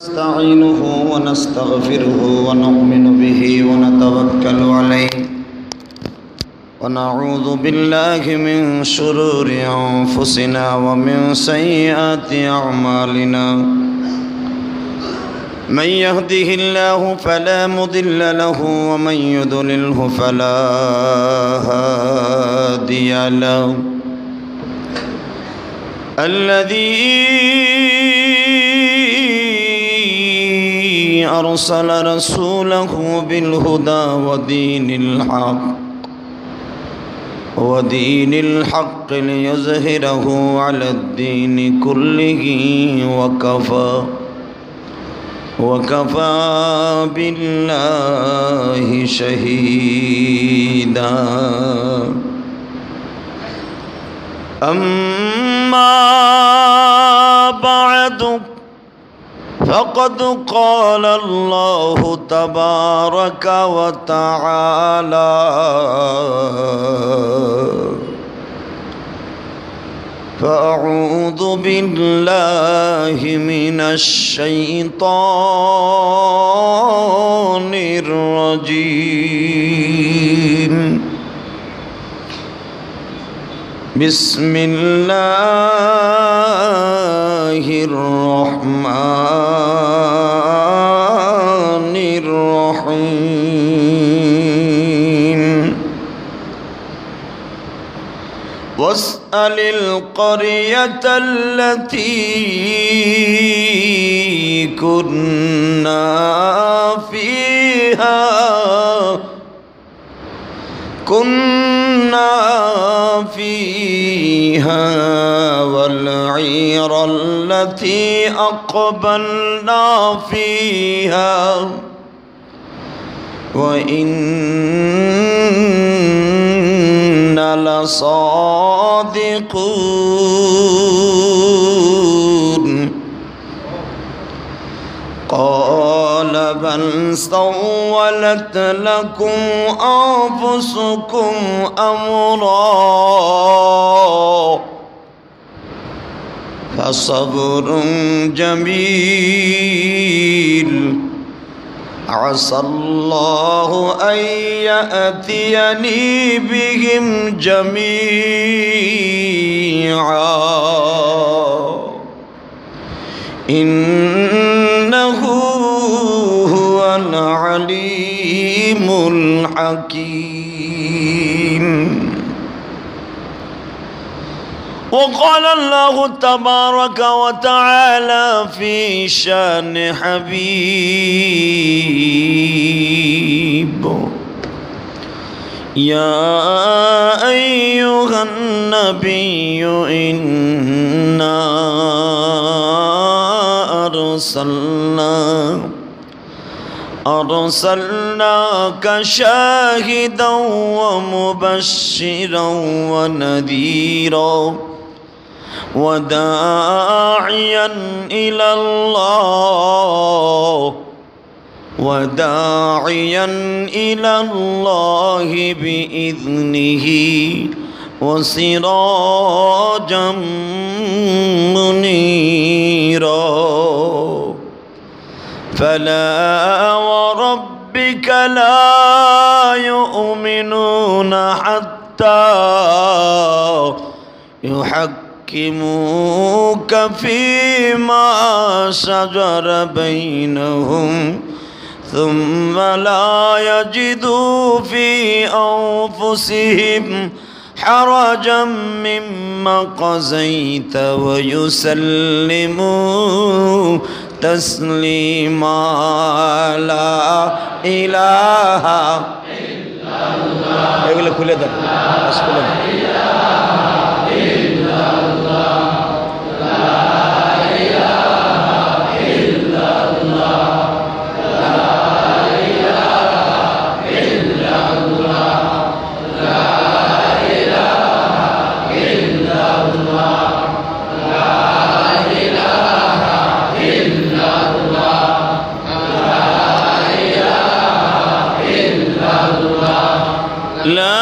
نستعينه ونستغفره ونؤمن به ونتوكل عليه ونعوذ بالله من شرور أنفسنا ومن سيئات أعمالنا من يهده الله فلا مضل له ومن يضلله فلا هادي له الذي أرسل رسوله بالهدى ودين الحق ليظهره على الدين كله وكفى بالله شهيدا أما بعد فقد قال الله تبارك وتعالى فأعوذ بالله من الشيطان الرجيم بسم الله الرحمن الرحيم واسأل القرية التي كنا فيها والعير التي أقبلنا فيها وإنا لصادقون قال بل سولت لكم أنفسكم أمرا فصبر جميل عسى الله أن يأتيني بهم جميعا إنه هو العليم الحكيم. وقال الله تبارك وتعالى في شان حبيب يا أيها النبي إنا أرسلناك شاهدا ومبشرا ونذيرا وداعيا إلى الله بإذنه وسراجا منيرا فلا وربك لا يؤمنون حتى يحكموك فيما شجر بينهم ثم لا يجدوا في أنفسهم حرجا مما قضيت ويسلموا تسليما. لا إله إلا الله এগুলো খুলে দেন لا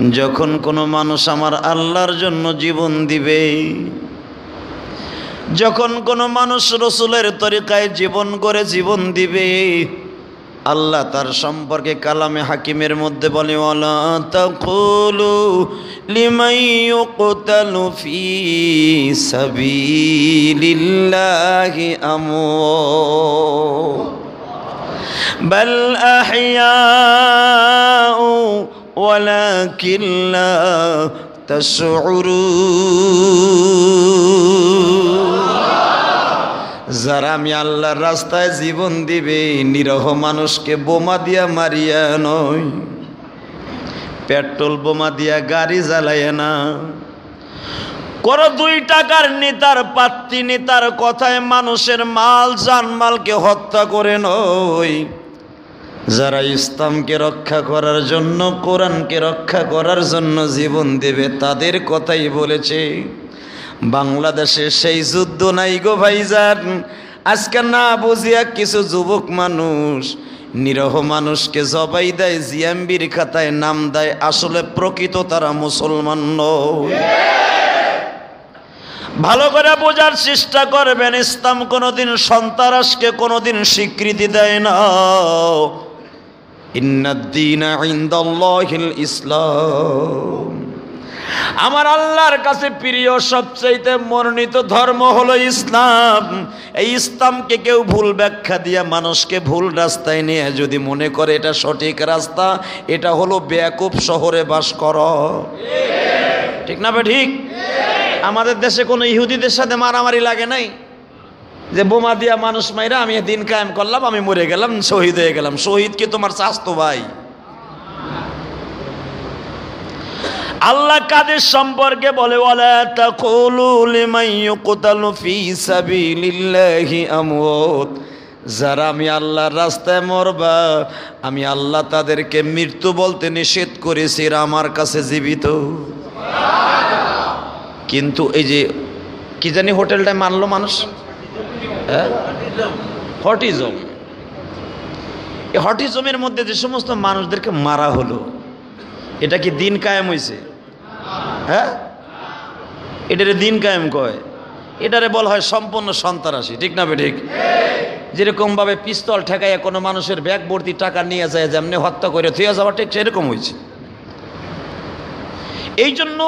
যখন কোনো মানুষ আমার আল্লাহর জন্য জীবন দিবে, যখন কোনো মানুষ রসুলের তরিকায় জীবন করে জীবন দিবে, আল্লাহ তার সম্পর্কে কালামে হাকিমের মধ্যে বলে, ওয়ালা তাকুলু লিমান ইউকতালু ফি সাবিলিল্লাহি আমওয়াত বাল আহইয়াউ ওয়ালাকিন লা তাশউরুন। যারা আমি আল্লাহর রাস্তায় জীবন দিবে, নিরহ মানুষকে বোমা দিয়া মারিয়া নয়, পেট্রোল বোমা দিয়া গাড়ি জ্বালায় না, কোন 2 টাকার নেতার পাত্রী নেতার কথায় মানুষের মাল জানমালকে হত্যা করে নয়, যারা ইসলামকে রক্ষা করার জন্য, কোরআনকে রক্ষা করার জন্য জীবন দেবে, তাদের কথাই বলেছে। বাংলাদেশে সেই যুদ্ধ নাই গো ভাইজান। আজকে না বুঝিয়া কিছু যুবক মানুষ নিরহ মানুষকে জবাই দেয়, জিএমবির খাতায় নাম দেয়, আসলে প্রকৃত তারা মুসলমান নয়। ভালো করে বোঝার চেষ্টা করবেন, ইসলাম কোনোদিন সন্ত্রাসকে কোনোদিন স্বীকৃতি দেয় না। ইন্নাদ-দীনা ইনদাল্লাহিল ইসলাম। আমার আল্লাহর কাছে প্রিয় সবচাইতে মনোনীত ধর্ম হলো ইসলাম। এই ইসলামকে কেউ ভুল ব্যাখ্যা দিয়ে মানুষকে ভুল রাস্তায় নিয়ে যদি মনে করে এটা সঠিক রাস্তা, এটা হলো বেয়াকুব শহরে বাস কর। ঠিক না বে ঠিক? আমাদের দেশে কোনো ইহুদিদের সাথে মারামারি লাগে নাই যে বোমা দিয়া মানুষ মাইরা আমি দিন কায়েম করলাম, আমি মরে গেলাম, শহীদ হয়ে গেলাম। শহীদ কি তোমার চাচতো ভাই? আল্লাহ কাদের সম্পর্কে বলে, ওয়ালা তাকুলু লিমান ইউকতালু ফি সাবিলিল্লাহি আমওয়াত। যারা আমি আল্লাহর রাস্তায় মরবা, আমি আল্লাহ তাদেরকে মৃত্যু বলতে নিষেধ করেছি, এরা আমার কাছে জীবিত। কিন্তু এই যে কি জানি হোটেলটায় মানলো মানুষ, হটিজম। এই হটিজমের মধ্যে যে সমস্ত মানুষদেরকে মারা হলো, এটা কি দিন কায়েম হয়েছে? হ্যাঁ, এটারে দিন কায়েম কয়, এটারে বলা হয় সম্পূর্ণ সন্ত্রাসী। ঠিক না বে ঠিক? যেরকম ভাবে পিস্তল ঠেকাইয়া কোনো মানুষের ব্যাগ ভর্তি টাকা নিয়ে যায়, যেমনি হত্যা করে থুয়ে যাওয়া, ঠিক সেরকম হয়েছে। এই জন্য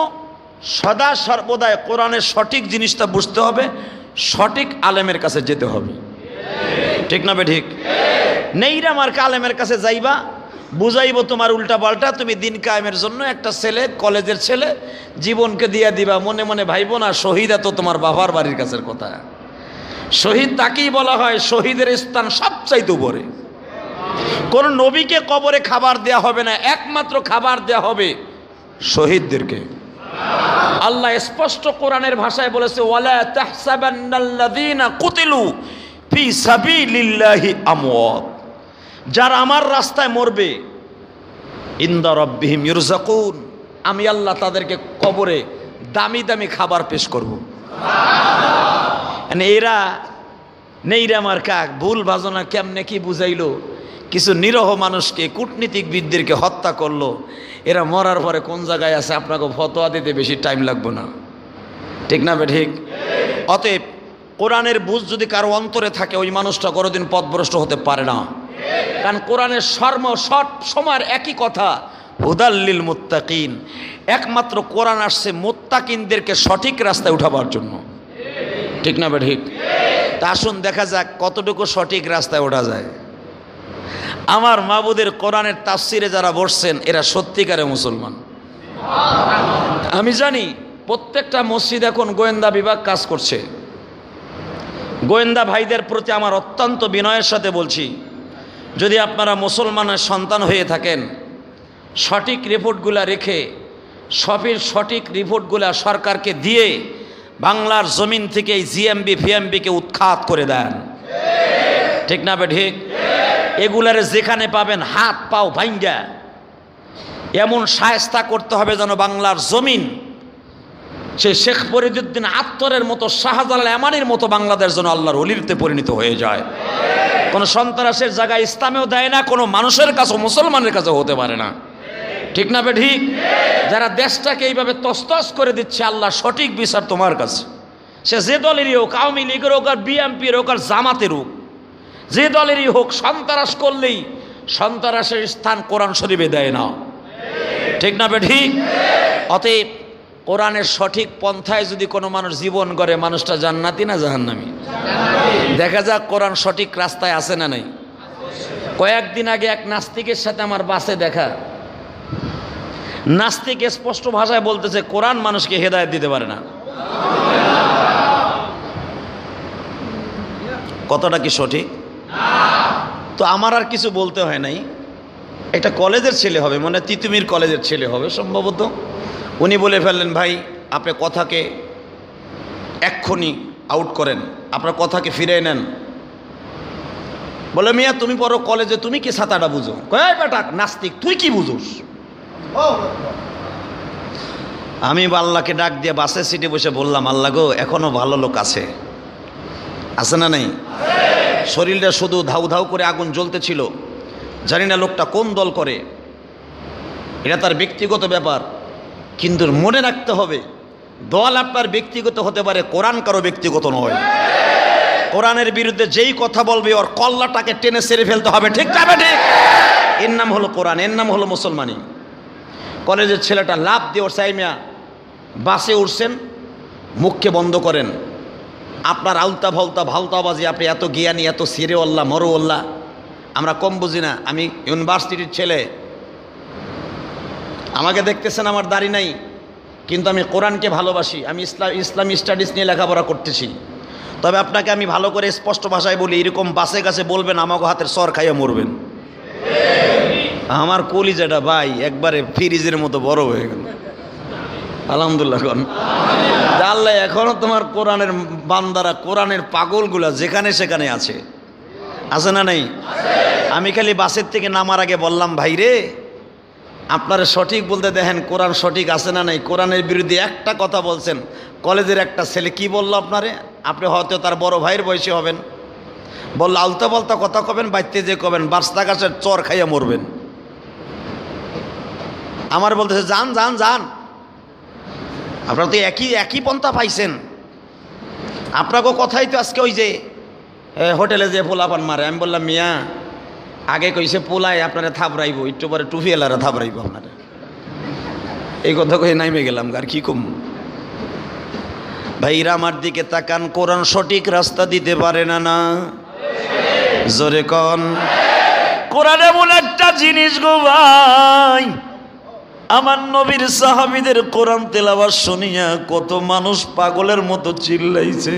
সদা সর্বদাই কোরআনের সঠিক জিনিসটা বুঝতে হবে, সঠিক আলেমের কাছে যেতে হবে। ঠিক না বে ঠিক? নেইরা মার্কা আলেমের কাছে যাইবা, বুঝাইব তোমার উল্টা পাল্টা, তুমি দিন কায়েমের জন্য একটা ছেলে, কলেজের ছেলে, জীবনকে দিয়া দিবা। মনে মনে ভাইব না, শহীদ তো তোমার বাবার বাড়ির কাছের কথা। শহীদ তাকেই বলা হয়, শহীদের স্থান সবচাইতে উপরে। কোন নবীকে কবরে খাবার দেয়া হবে না, একমাত্র খাবার দেয়া হবে শহীদদেরকে। আল্লাহ স্পষ্ট কোরআনের ভাষায় বলেছে, ওয়ালা তাহসাবান্নাল্লাযীনা কুতিলু ফি সাবিলিল্লাহি আমওয়াত। যারা আমার রাস্তায় মরবে, ইনদা রাব্বিহিম ইরযাকুন, আমি আল্লাহ তাদেরকে কবরে দামি দামি খাবার পেশ করব। এরা নেইরা আমার কাক ভুল ভাজনা কেমনে কি বুঝাইলো, কিছু নিরহ মানুষকে, কূটনীতিকবিদদেরকে হত্যা করলো। এরা মরার পরে কোন জায়গায় আছে আপনাকে ফতোয়া দিতে বেশি টাইম লাগবে না। ঠিক না বে ঠিক? অতএব কোরআনের বুঝ যদি কারো অন্তরে থাকে, ওই মানুষটা কোনোদিন পথভ্রষ্ট হতে পারে না। কারণ কোরআনের সব সময়ের একই কথা, হুদাল্লিল মুত্তাকিন। একমাত্র কোরআন আসছে মুত্তাকিনদেরকে সঠিক রাস্তায় উঠাবার জন্য। ঠিক না বে ঠিক? তা আসুন দেখা যাক কতটুকু সঠিক রাস্তায় ওঠা যায়। আমার মাবুদের কোরআনের তাফসিরে যারা বসছেন, এরা সত্যিকারে মুসলমান। আমি জানি প্রত্যেকটা মসজিদ এখন গোয়েন্দা বিভাগ কাজ করছে। গোয়েন্দা ভাইদের প্রতি আমার অত্যন্ত বিনয়ের সাথে বলছি, যদি আপনারা মুসলমানের সন্তান হয়ে থাকেন, সঠিক রিপোর্টগুলা রেখে সঠিক রিপোর্টগুলা সরকারকে দিয়ে বাংলার জমিন থেকে এই জিএমবি ফিএমবিকে উৎখাত করে দেন। ঠিক না বে ঠিক? এগুলারে যেখানে পাবেন হাত পাও ভাঙ্গা এমন শায়েস্তা করতে হবে যেন বাংলার জমিন সে শেখ ফরিদউদ্দিন আত্তরের মতো, শাহজালাল এমানির মতো বাংলাদেশ যেন আল্লাহর ওলিতে পরিণত হয়ে যায়। কোনো সন্ত্রাসের জায়গায় ইসলামেও দেয় না, কোনো মানুষের কাছে, মুসলমানের কাছে হতে পারে না। ঠিক না বে ঠিক? যারা দেশটাকে এইভাবে তছতছ করে দিচ্ছে, আল্লাহ সঠিক বিচার তোমার কাছে। সে যে দলেরই হোক, আওয়ামী লীগের হোক আর বিএনপির হোক আর জামাতের হোক, যে দলেরই হোক, সন্ত্রাস করলেই সন্ত্রাসের স্থান কোরআন শরীফে দেয় না। ঠিক না বে ঠিক? অতএব কোরআনের সঠিক পন্থায় যদি কোনো মানুষ জীবন করে, মানুষটা জান্নাতি না জাহান্নামী? দেখা যাক কোরআন সঠিক রাস্তায় আছে না নাই। কয়েকদিন আগে এক নাস্তিকের সাথে আমার বাসে দেখা। নাস্তিক স্পষ্ট ভাষায় বলতেছে কোরআন মানুষকে হেদায়েত দিতে পারে না। কথাটা কি সঠিক? তো আমার আর কিছু বলতে হয় নাই। একটা কলেজের ছেলে হবে, মানে তিতুমির কলেজের ছেলে হবে সম্ভবত। উনি বলে ফেললেন, ভাই আপনি কথাকে এক্ষুনি আউট করেন, আপনার কথাকে ফিরে নেন। বলে, মিয়া তুমি পড়ো কলেজে, তুমি কি ছাতাটা বুঝো? কয় বেটা নাস্তিক, তুই কি বুঝোস? আমি আল্লাহকে ডাক দিয়ে বাসের সিটে বসে বললাম, আল্লাহ গো, এখনো ভালো লোক আছে না নাই? শরীরটা শুধু ধাউ ধাউ করে আগুন জ্বলতেছিল। জানি না লোকটা কোন দল করে, এটা তার ব্যক্তিগত ব্যাপার, কিন্তু মনে রাখতে হবে দল আপনার ব্যক্তিগত হতে পারে, কোরআন কারো ব্যক্তিগত নয়। কোরআনের বিরুদ্ধে যেই কথা বলবে ওর কল্লাটাকে টেনে সেরে ফেলতে হবে। ঠিক যাবে ঠিক? এর নাম হলো কোরআন, এর নাম হলো মুসলমানি। কলেজের ছেলেটা লাভ দিয়ে ওর সাইমিয়া বাসে উঠছেন, মুখকে বন্ধ করেন। আপনার আলতা ভলতা ভালতাবাজি, আপনি এত জ্ঞানী, এত সিরেওয়াল্লা মরোয়াল্লা, আমরা কম বুঝি না। আমি ইউনিভার্সিটির ছেলে, আমাকে দেখতেছেন আমার দাড়ি নাই, কিন্তু আমি কোরআনকে ভালোবাসি। আমি ইসলামী স্টাডিজ নিয়ে লেখাপড়া করতেছি। তবে আপনাকে আমি ভালো করে স্পষ্ট ভাষায় বলি, এরকম বাসে কাছে বলবেন আমাকে হাতের সর খাইয়া মরবেন। আমার কলিজাটা ভাই একবারে ফ্রিজের মতো বড় হয়ে গেল। আলহামদুলিল্লাহ। আল্লাহ এখনো তোমার কোরআনের বান্দারা, কোরআনের পাগলগুলা যেখানে সেখানে আছে না নাই? আমি খালি বাসের থেকে নামার আগে বললাম, ভাই রে আপনারা সঠিক বলতে দেখেন কোরআন সঠিক আছে না নাই। কোরআনের বিরুদ্ধে একটা কথা বলছেন। কলেজের একটা ছেলে কি বললো আপনারে? আপনি হয়তো তার বড় ভাইয়ের বয়সী হবেন। বললো আলতা বলতা কথা কবেন, বাইতে যে কবেন, বাস্তা গাছের চর খাইয়া মরবেন। আমার বলতেছে যান যান যান, আপনারা তো একই পন্থা পাইছেন। আপনাকেও কথাই তো আজকে ওই যে হোটেলে যে পোলাপান মারে। আমি বললাম, মিয়া আগে কইছে পোলায় আপনারা থাবড়াইব, একটু পরে টুফিওয়ালারা থাবড়াইব আপনারা। এই কথা কয়ে নাইমে গেলাম। আর কি কম ভাইরা, আমার দিকে তাকান। কোরআন সঠিক রাস্তা দিতে পারে না? না জোরে কন। কোরআন এমন একটা জিনিস গো ভাই, আমার নবীর সাহাবীদের কোরআন তেলাওয়াত শুনিয়া কত মানুষ পাগলের মতো চিল্লাইছে।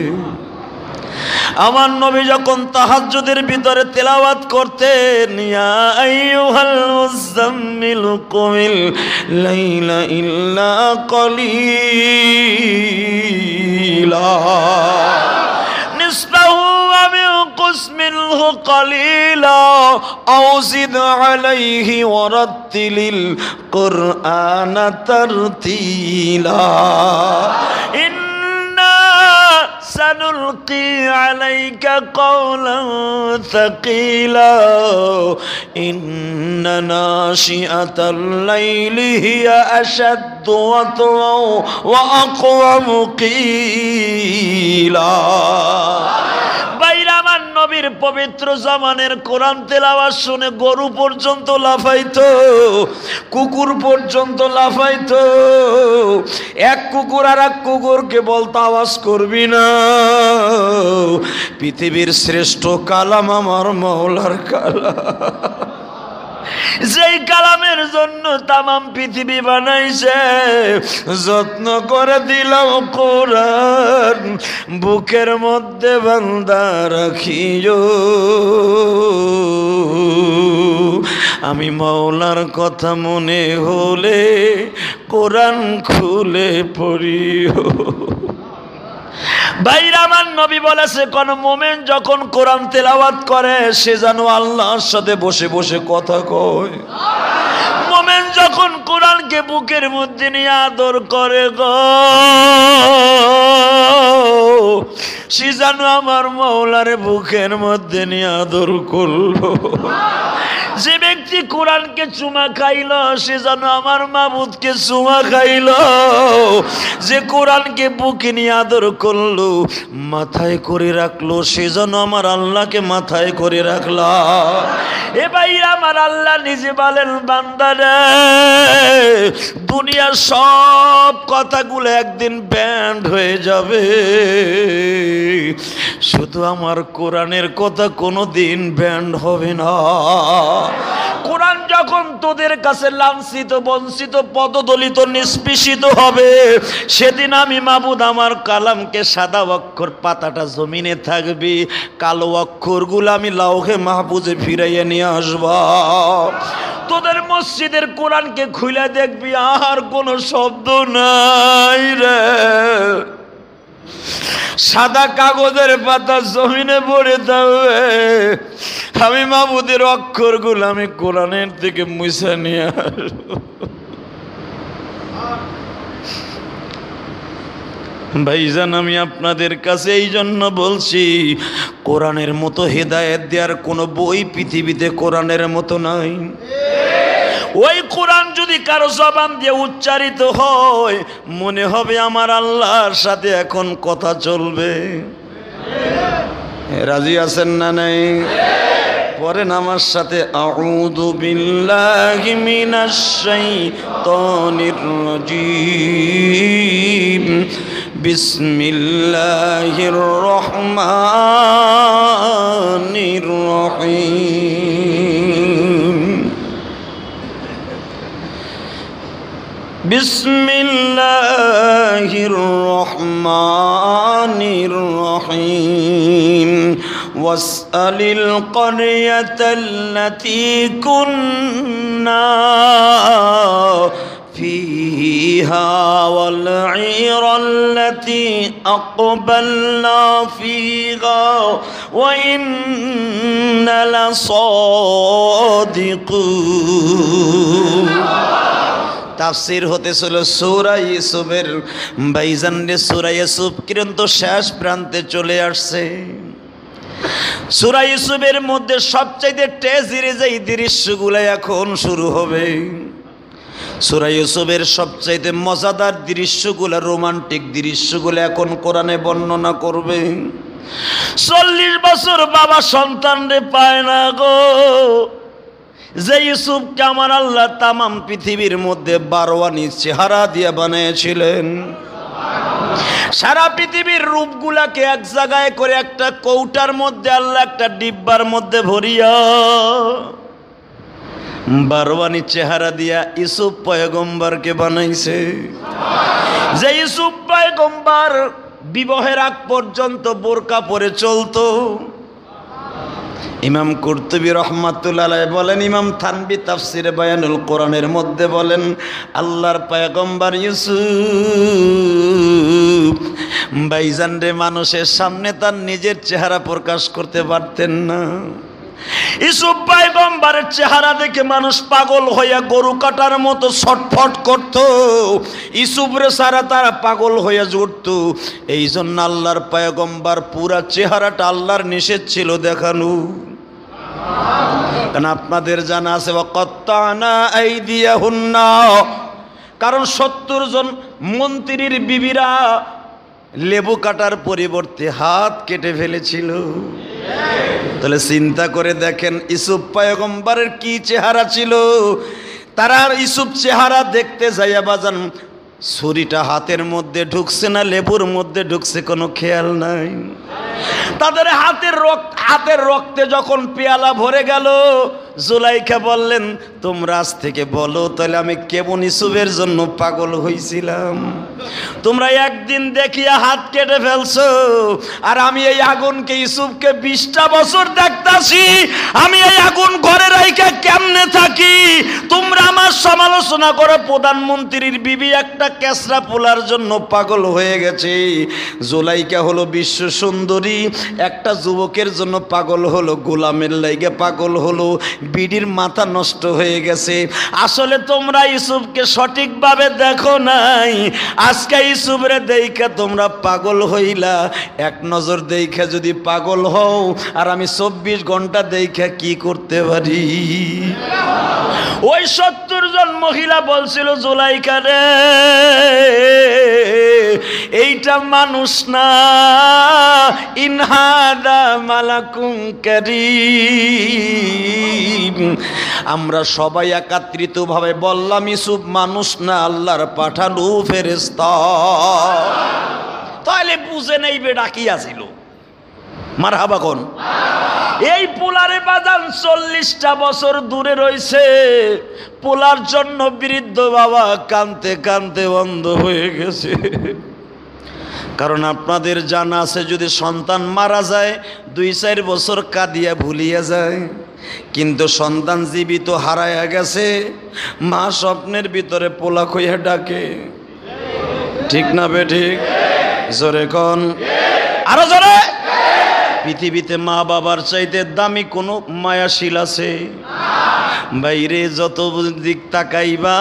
আমার নবী যখন তাহাজ্জুদের ভিতরে তেলাওয়াত করতেন, ইয়া আইয়ুহাল মুযাম্মিল কুমিল লাইলা ইল্লা কলিলা নিসফাহু ওয়া মিনকুস মিনহু কলিলা আও জিদ আলাইহি ওয়া রাত্তিলিল কুরআনা তারতিলা سنلقي عليك قولا ثقيلا إن ناشئة الليل هي أشد وطئا وأقوم قيلا। বাইরা আমার নবীর পবিত্র জামানের কোরআন তেলাওয়াত শুনে গরু পর্যন্ত লাফাইতো, কুকুর পর্যন্ত লাফাইতো। এক কুকুর আর এক কুকুরকে বলতো আওয়াজ করবি না, পৃথিবীর শ্রেষ্ঠ কালাম আমার মওলার কালাম, যেই কালামের জন্য তামাম পৃথিবী বানাইছে। যত্ন করে দিলাম কোরআন, বুকের মধ্যে বান্দা রাখিও। আমি মাওলার কথা মনে হলে কোরআন খুলে পড়িও। ভাইরা আমার নবী বলেছে, কোন মোমেন যখন কোরআন তেলাওয়াত করে সে যেন আল্লাহর সাথে বসে বসে কথা কয়। মোমেন যখন কোরআনকে বুকের মধ্যে নিয়ে আদর করে গো, সে যেন আমার মাওলার বুকের মধ্যে নিয়ে আদর করলো। যে ব্যক্তি কোরআনকে চুমা খাইল সে যেন আমার মাবুদকে চুমা খাইল। যে কোরআনকে বুকে নিয়ে আদর করলো, মাথায় করে রাখলো, সে যেন আমার আল্লাহকে মাথায় করে রাখলা। এ ভাই আমার আল্লাহ নিজে বলেন, বান্দারে দুনিয়ার সব কথাগুলো একদিন ব্যান্ড হয়ে যাবে, শুধু আমার কোরআনের কথা কোনোদিন ব্যান্ড হবে না। কোরআন যখন তোদের কাছে লাঞ্ছিত, বঞ্চিত, পদদলিত, নিষ্পেষিত হবে, সেদিন আমি মাবুদ আমার কালামকে সাদা অক্ষর পাতাটা জমিনে থাকবে, কালো অক্ষরগুলো আমি লাউহে মাহফুজে ফিরাইয়ে নিয়ে আসবো। তোদের মসজিদের কোরআনকে খুলে দেখবি আর কোনো শব্দ নাই রে, সাদা কাগজের পাতা জমিনে পড়ে থাকবে। আমি মাবুদের অক্ষরগুলো আমি কোরআনের থেকে মুছে নিয়ে আসবো। ভাইজান আমি আপনাদের কাছে এই জন্য বলছি, কোরআনের মতো হেদায়েত দেওয়ার কোনো বই পৃথিবীতে কোরআনের মতো নাই। ওই কোরআন যদি কারো জবান দিয়ে উচ্চারিত হয়, মনে হবে আমার আল্লাহর সাথে এখন কথা চলবে। রাজি আছেন না নাই? পড়েন আমার সাথে, আউযু বিল্লাহি মিনাশ শাইতানির রাজীম, বিসমিল্লাহির রহমানির রহিম, বিসমিল্লাহির রহমানির রহিম। ওয়াসআলিল ক্বরিয়াতাল্লাতী কুন্না ফীহা ওয়াল ঈরাল্লাতী আक़বালনা ফীহা ওয়া ইন্না লাসাদিকুন। তাফসীর হতেছিল সূরা ইউসুফের। ভাইজান রে সূরা ইউসুফ কিন্তু শেষ প্রান্তে চলে আসছে। সূরা ইউসুফের মধ্যে সবচাইতে টেজিরে যেই দৃশ্যগুলো এখন শুরু হবে, সূরা ইউসুফের সবচাইতে মজাদার দৃশ্যগুলো, রোমান্টিক দৃশ্যগুলো এখন কোরআনে বর্ণনা করবে। 40 বছর বাবা সন্তান রে পায় না গো, যে ইউসুফকে আমার আল্লাহ তামাম পৃথিবীর মধ্যে 12 চেহারা দিয়ে বানিয়েছিলেন। সারা পৃথিবীর রূপগুলাকে এক জায়গায় করে একটা কৌটার মধ্যে আল্লাহ একটা ডিব্বার মধ্যে ভরিয়া 12 চেহারা দিয়া ইউসুফ পয়গম্বরকে বানাইছে। যে ইউসুফ পয়গম্বর বিবাহের আগ পর্যন্ত বোরকা পরে চলতো। ইমাম কুরতুবী রহমাতুল্লাহ আলাইহি বলেন, ইমাম থানবী তাফসিরে বায়ানুল কোরআনের মধ্যে বলেন, আল্লাহর পয়গম্বর ইউসুফ ভাইজান রে মানুষের সামনে তার নিজের চেহারা প্রকাশ করতে পারতেন না। ইউসুফ পয়গম্বরের চেহারা দেখে মানুষ পাগল হইয়া গরু কাটার মতো ছটফট করত। ইউসুফরে সারা তারা পাগল হইয়া জুড়ত। এই জন্য আল্লাহর পয়গম্বর পুরা চেহারাটা আল্লাহর নিষেধ ছিল দেখানো। কারণ আপনাদের জানা আছে, ওয়াকাত্তানা আইদিয়াহুন্না, কারণ 70 জন মন্ত্রীর বিবিরা লেবু কাটার পরিবর্তে হাত কেটে ফেলেছিল। তাহলে চিন্তা করে দেখেন ইউসুফ পয়গম্বরের কি চেহারা ছিল। তারা ইউসুফ চেহারা দেখতে যাইয়া বাজান ছুরিটা হাতের মধ্যে ঢুকছে না লেবুর মধ্যে ঢুকছে কোনো খেয়াল নাই। তাদের হাতের রক্তে যখন পেয়ালা ভরে গেল, জুলাইখা বললেন, তোমরা আজ থেকে বলো তাহলে আমি কেমন ইউসুফের জন্য পাগল হয়েছিলাম। তোমরা একদিন দেখিয়া হাত কেটে ফেলছো, আর আমি এই আগুনকে ইউসুফকে 20টা বছর দেখতাছি। আমি এই আগুন ঘরে রাইখা কেমনে থাকি? তোমরা আমার সমালোচনা করে প্রধানমন্ত্রীর বিবি একটা কেসরা পোলার জন্য পাগল হয়ে গেছে। জুলাইখা হলো বিশ্ব সুন্দরী, একটা যুবকের জন্য পাগল হলো, গোলামের লাইগে পাগল হলো, বিডির মাথা নষ্ট হয়ে গেছে। আসলে তোমরা ইউসুফকে সঠিকভাবে দেখো নাই। আজকে ইউসুফরে দেখা তোমরা পাগল হইলা। এক নজর দেখা যদি পাগল হও, আর আমি 24 24 ঘন্টা দেখা কি করতে পারি। ওই 70 জন মহিলা বলছিল, জুলাইখা রে এইটা মানুষ না, ইনহাদা মালাকুম কারীম। আমরা সবাই একত্রিত ভাবে বললাম, ইউসুফ মানুষ না, আল্লাহর পাঠানো ফেরেশতা। তাহলে বুঝে নেই বেটা কি আছিল। মারহাবা কোন এই পোলারে বাজান 40টা বছর দূরে রয়েছে। পোলার জন্য বৃদ্ধ বাবা কাঁদতে কাঁদতে বন্ধ হয়ে গেছে। কারণ আপনাদের জানা আছে, যদি সন্তান মারা যায় 2-4 বছর কাঁদিয়া ভুলিয়া যায়, কিন্তু সন্তান জীবিত হারায়া গেছে, মা স্বপ্নের ভিতরে পোলা কইয়া ডাকে। ঠিক না বে ঠিক? জোরে কোন, আরো জোরে। পৃথিবীতে মা বাবার চাইতে দামি কোনো মায়াশীল আছে? বাইরে যত দিক তাকাইবা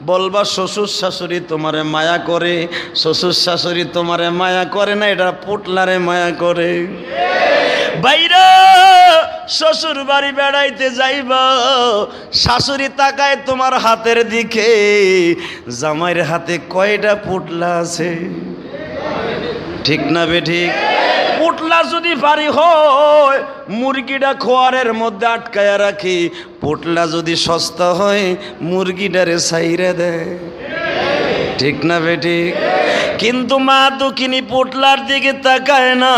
বলবা শ্বশুর শাশুড়ি তোমারে মায়া করে, শ্বশুর শাশুড়ি তোমারে মায়া করে না, এটা পুটলারে মায়া করে। বাইরে শ্বশুর বাড়ি বেড়াইতে যাইবা, শাশুড়ি তাকায় তোমার হাতের দিকে, জামাইয়ের হাতে কয়টা পুটলা আছে? ঠিক না বে ঠিক? পুটলা যদি ভারী হয় মুরগিটা খোয়ারের মধ্যে আটকায়া রাখি, পুটলা যদি সস্তা হয় মুরগিটারে ছাইরে দেয়। ঠিক না বে ঠিক? কিন্তু মা দুঃখিনী পুটলার দিকে তাকায় না,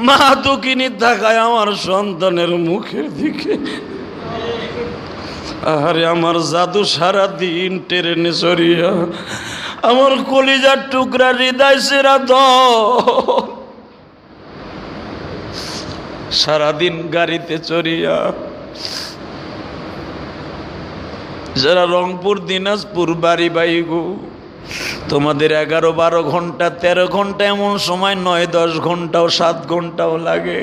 মা দুঃখিনী তাকায় আমার সন্তানের মুখের দিকে। আরে আমার জাদু সারা দিন ট্রেনে চড়িয়া আমার কলিজার টুকরা হৃদয় সেরা সারাদিন গাড়িতে চড়িয়া যারা রংপুর দিনাজপুর বাড়ি বাইগু, তোমাদের 11-12 ঘন্টা 13 ঘন্টা, এমন সময় 9-10 ঘন্টাও 7 ঘন্টাও লাগে।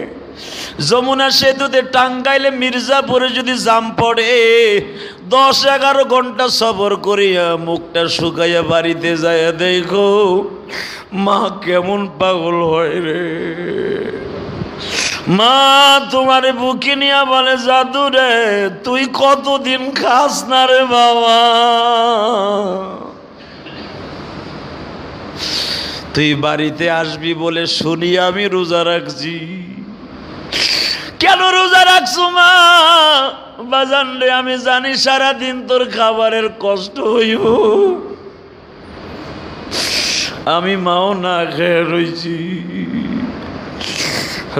যমুনা সেতুতে টাঙ্গাইলে মির্জাপুরে যদি জাম পড়ে 10-11 ঘন্টা সফর করিয়া মুখটা শুকাইয়া বাড়িতে যায় দেখো মা কেমন পাগল হয় রে। মা তোমারে বুকে নিয়া বলে, জাদু রে তুই কতদিন খাস না রে বাবা, তুই বাড়িতে আসবি বলে শুনি আমি রোজা রাখছি। কেন রোজা রাখছো মা? বাজান রে আমি জানি সারাদিন তোর খাবারের কষ্ট হইব, আমি মাও না খেয়ে রইছি,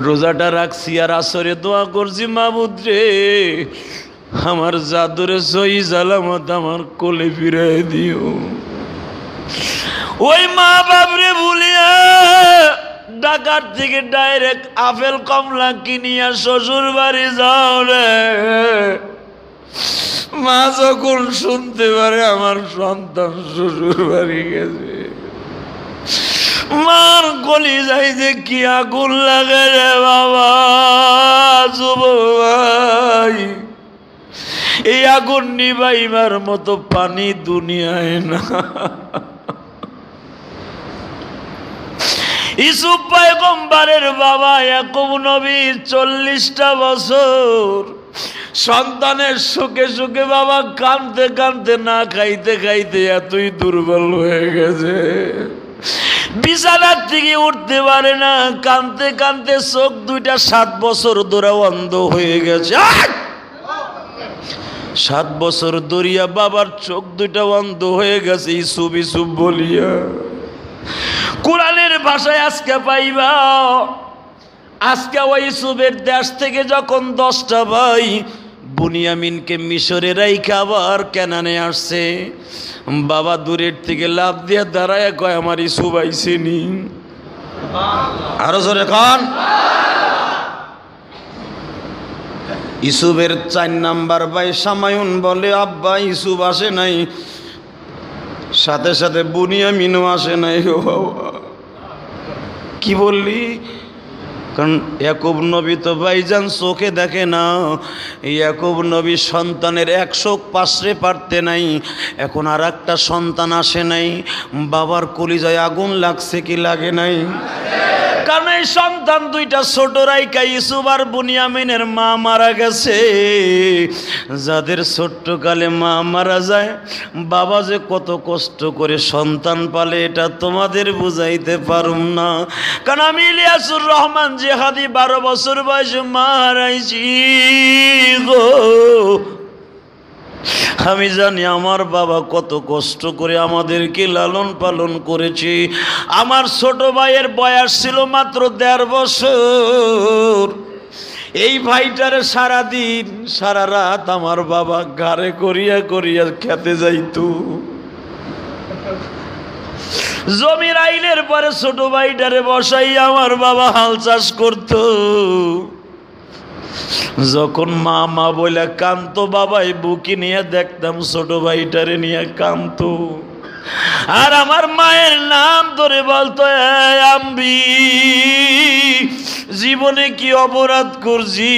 রোজাটা রাখছি আর আসরে দোয়া করছি, মাবুদ রে আমার জাদুরে সহি সালামত আমার কোলে ফিরাই দিও। ওই মা বাবরে ভুলিয়া ঢাকার থেকে ডাইরেক্ট আপেল কমলা কিনিয়া শ্বশুর বাড়ি যাও রে। মা যখন শুনতে পারে আমার সন্তান শ্বশুর বাড়ি গেছে, মার গলি যাই যে কি আগুন লাগে রে বাবা। যুব ভাই, এই আগুন নিবাইবার মতো পানি দুনিয়ায় না। ইউসুফ পয়গম্বরের বাবা ইয়াকুব নবী 40টা বছর সন্তানের সুখে সুখে বাবা কাঁদতে কাঁদতে না খাইতে খাইতে এতই দুর্বল হয়ে গেছে, বিছানার থেকে উঠতে পারে না, কাঁদতে কাঁদতে চোখ দুইটা 7 বছর ধরে অন্ধ হয়ে গেছে। 7 বছর ধরিয়া বাবার চোখ দুইটা অন্ধ হয়ে গেছে ইউসুফ ইউসুফ বলিয়া। কোরআনের ভাষায় আজকে পাইবা, আজকে ওই ইউসুফের দেশ থেকে যখন 10টা ভাই বুনিয়ামিনকে মিশরে রাইখা আবার কেনানে আসছে, বাবা দূরের থেকে লাভ দিয়ে দাঁড়ায় কয় আমার ইউসুফ আইসেনি। আরো জোরে কান। ইউসুফের 4 নাম্বার ভাই সামায়ুন বলে, আব্বা ইউসুফ আসে নাই, সাথে সাথে বুনিয়ামিনও আসে নাই। ও বাবা কি বললি? কারণ ইয়াকুব নবী তো ভাইজান চোখে দেখে না, ইয়াকুব নবী সন্তানের 100 পাশে পারতে নাই, এখন আর একটা সন্তান আসে নাই, বাবার কলিজায় আগুন লাগছে কি লাগে নাই? কারণ এই সন্তান দুইটা ছোট রাইকা ইউসুফ আর বুনিয়ামিনের মা মারা গেছে। যাদের ছোট্টকালে মা মারা যায়, বাবা যে কত কষ্ট করে সন্তান পালে এটা তোমাদের বুঝাইতে পারুম না। কারণ আমি ইলিয়াসুর রহমান জিহাদি 12 বছর বয়সে মা হারাইছি গো। আমি জানি আমার বাবা কত কষ্ট করে আমাদেরকে লালন পালন করেছে। আমার ছোট ভাইয়ের বয়স ছিল মাত্র 1.5 বছর। এই ভাইটারে সারাদিন সারা রাত আমার বাবা ঘাড়ে করিয়া করিয়া খেতে যাইতো। জমির আইলের পরে ছোট ভাইটারে বসাই আমার বাবা হাল চাষ করত। যখন মা মা বলে কাঁদতো, বাবাই বুকি নিয়ে দেখতাম ছোট ভাইটারে নিয়ে কাঁদতো। আর আমার মায়ের নাম ধরে বলতো, আম্বি জীবনে কি অপরাধ করছি,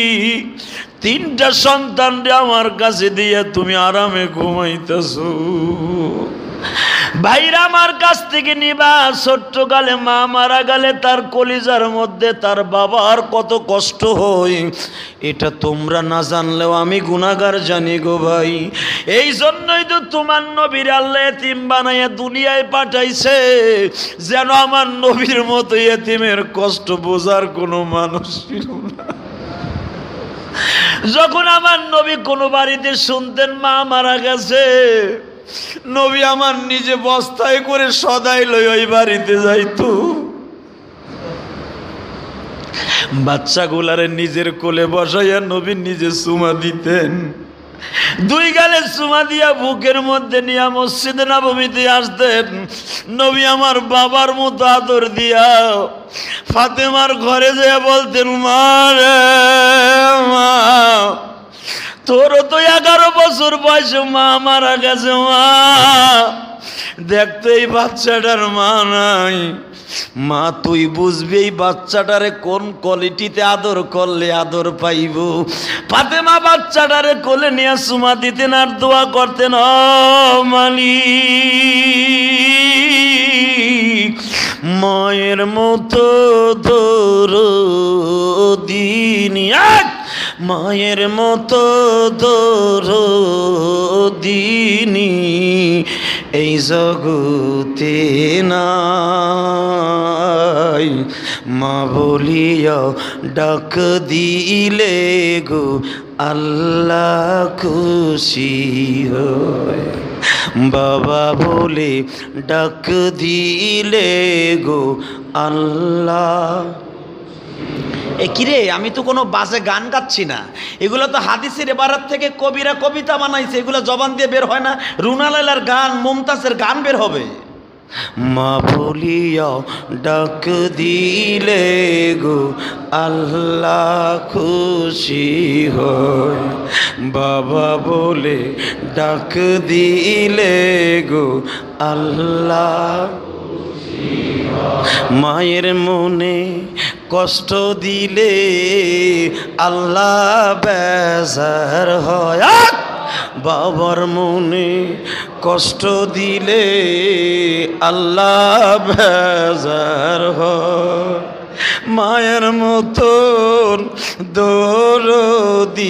3টা সন্তানরে আমার কাছে দিয়ে তুমি আরামে ঘুমাইতেছো। ভাইরা আমার কাছ থেকে নিবা। ছোট্টকালে মা মারা গেলে তার কলিজার মধ্যে তার বাবার কত কষ্ট হয়, এটা তোমরা না জানলেও আমি গুনাহগার জানি গো ভাই। এই জন্যই তো তোমার নবীর আল্লাহ এতিম বানাইয়া দুনিয়ায় পাঠাইছে, যেন আমার নবীর মতো এতিমের কষ্ট বোঝার কোনো মানুষ ছিল না। যখন আমার নবী কোনো বাড়িতে শুনতেন মা মারা গেছে, নবী আমার নিজে বস্তায় করে সদাই লই ওই বাড়িতে যাইতো। বাচ্চাগুলারে নিজের কোলে বসাইয়া নবী নিজে চুমা দিতেন। 2 গালে চুমা দিয়া বুকের মধ্যে নিয়ে মসজিদে নববীতে আসতেন। নবী আমার বাবার মতো আদর দিয়া ফাতেমার ঘরে যেয়ে বলতেন, মা রে মা, তোরও তো 11 বছর বয়সে মা মারা গেছে। মা দেখতো এই বাচ্চাটার মা নাই। মা তুই বুঝবি এই বাচ্চাটারে কোন কোয়ালিটিতে আদর করলে আদর পাইব। ফাতেমা বাচ্চাটারে কোলে নিয়ে চুমা দিতেন আর দোয়া করতেন, ও মালিক মায়ের মতো দরদিনী, মায়ের মতো দরদিনী এই জগতে নাই। মা বলিয়া ডাক দিলে গো আল্লাহ খুশি হয়। বাবা বলে ডাক দিলে গো আল্লাহ। এ কিরে, আমি তো কোনো বাজে গান গাচ্ছি না, এগুলো তো হাদিসের এবারাত থেকে কবিরা কবিতা বানাইছে, এগুলো জবান দিয়ে বের হয় না। রুনা লায়লার গান, মুমতাজের গান বের হবে। মা বলিয়া ডাক দিলে গো আল্লাহ খুশি হয়। বাবা বলে ডাক দিলে গো আল্লাহ। মায়ের মনে কষ্ট দিলে আল্লাহ বেজার হয়। বাবার মনে কষ্ট দিলে আল্লাহ বেজার হয়। মায়ের মতন দরদিনী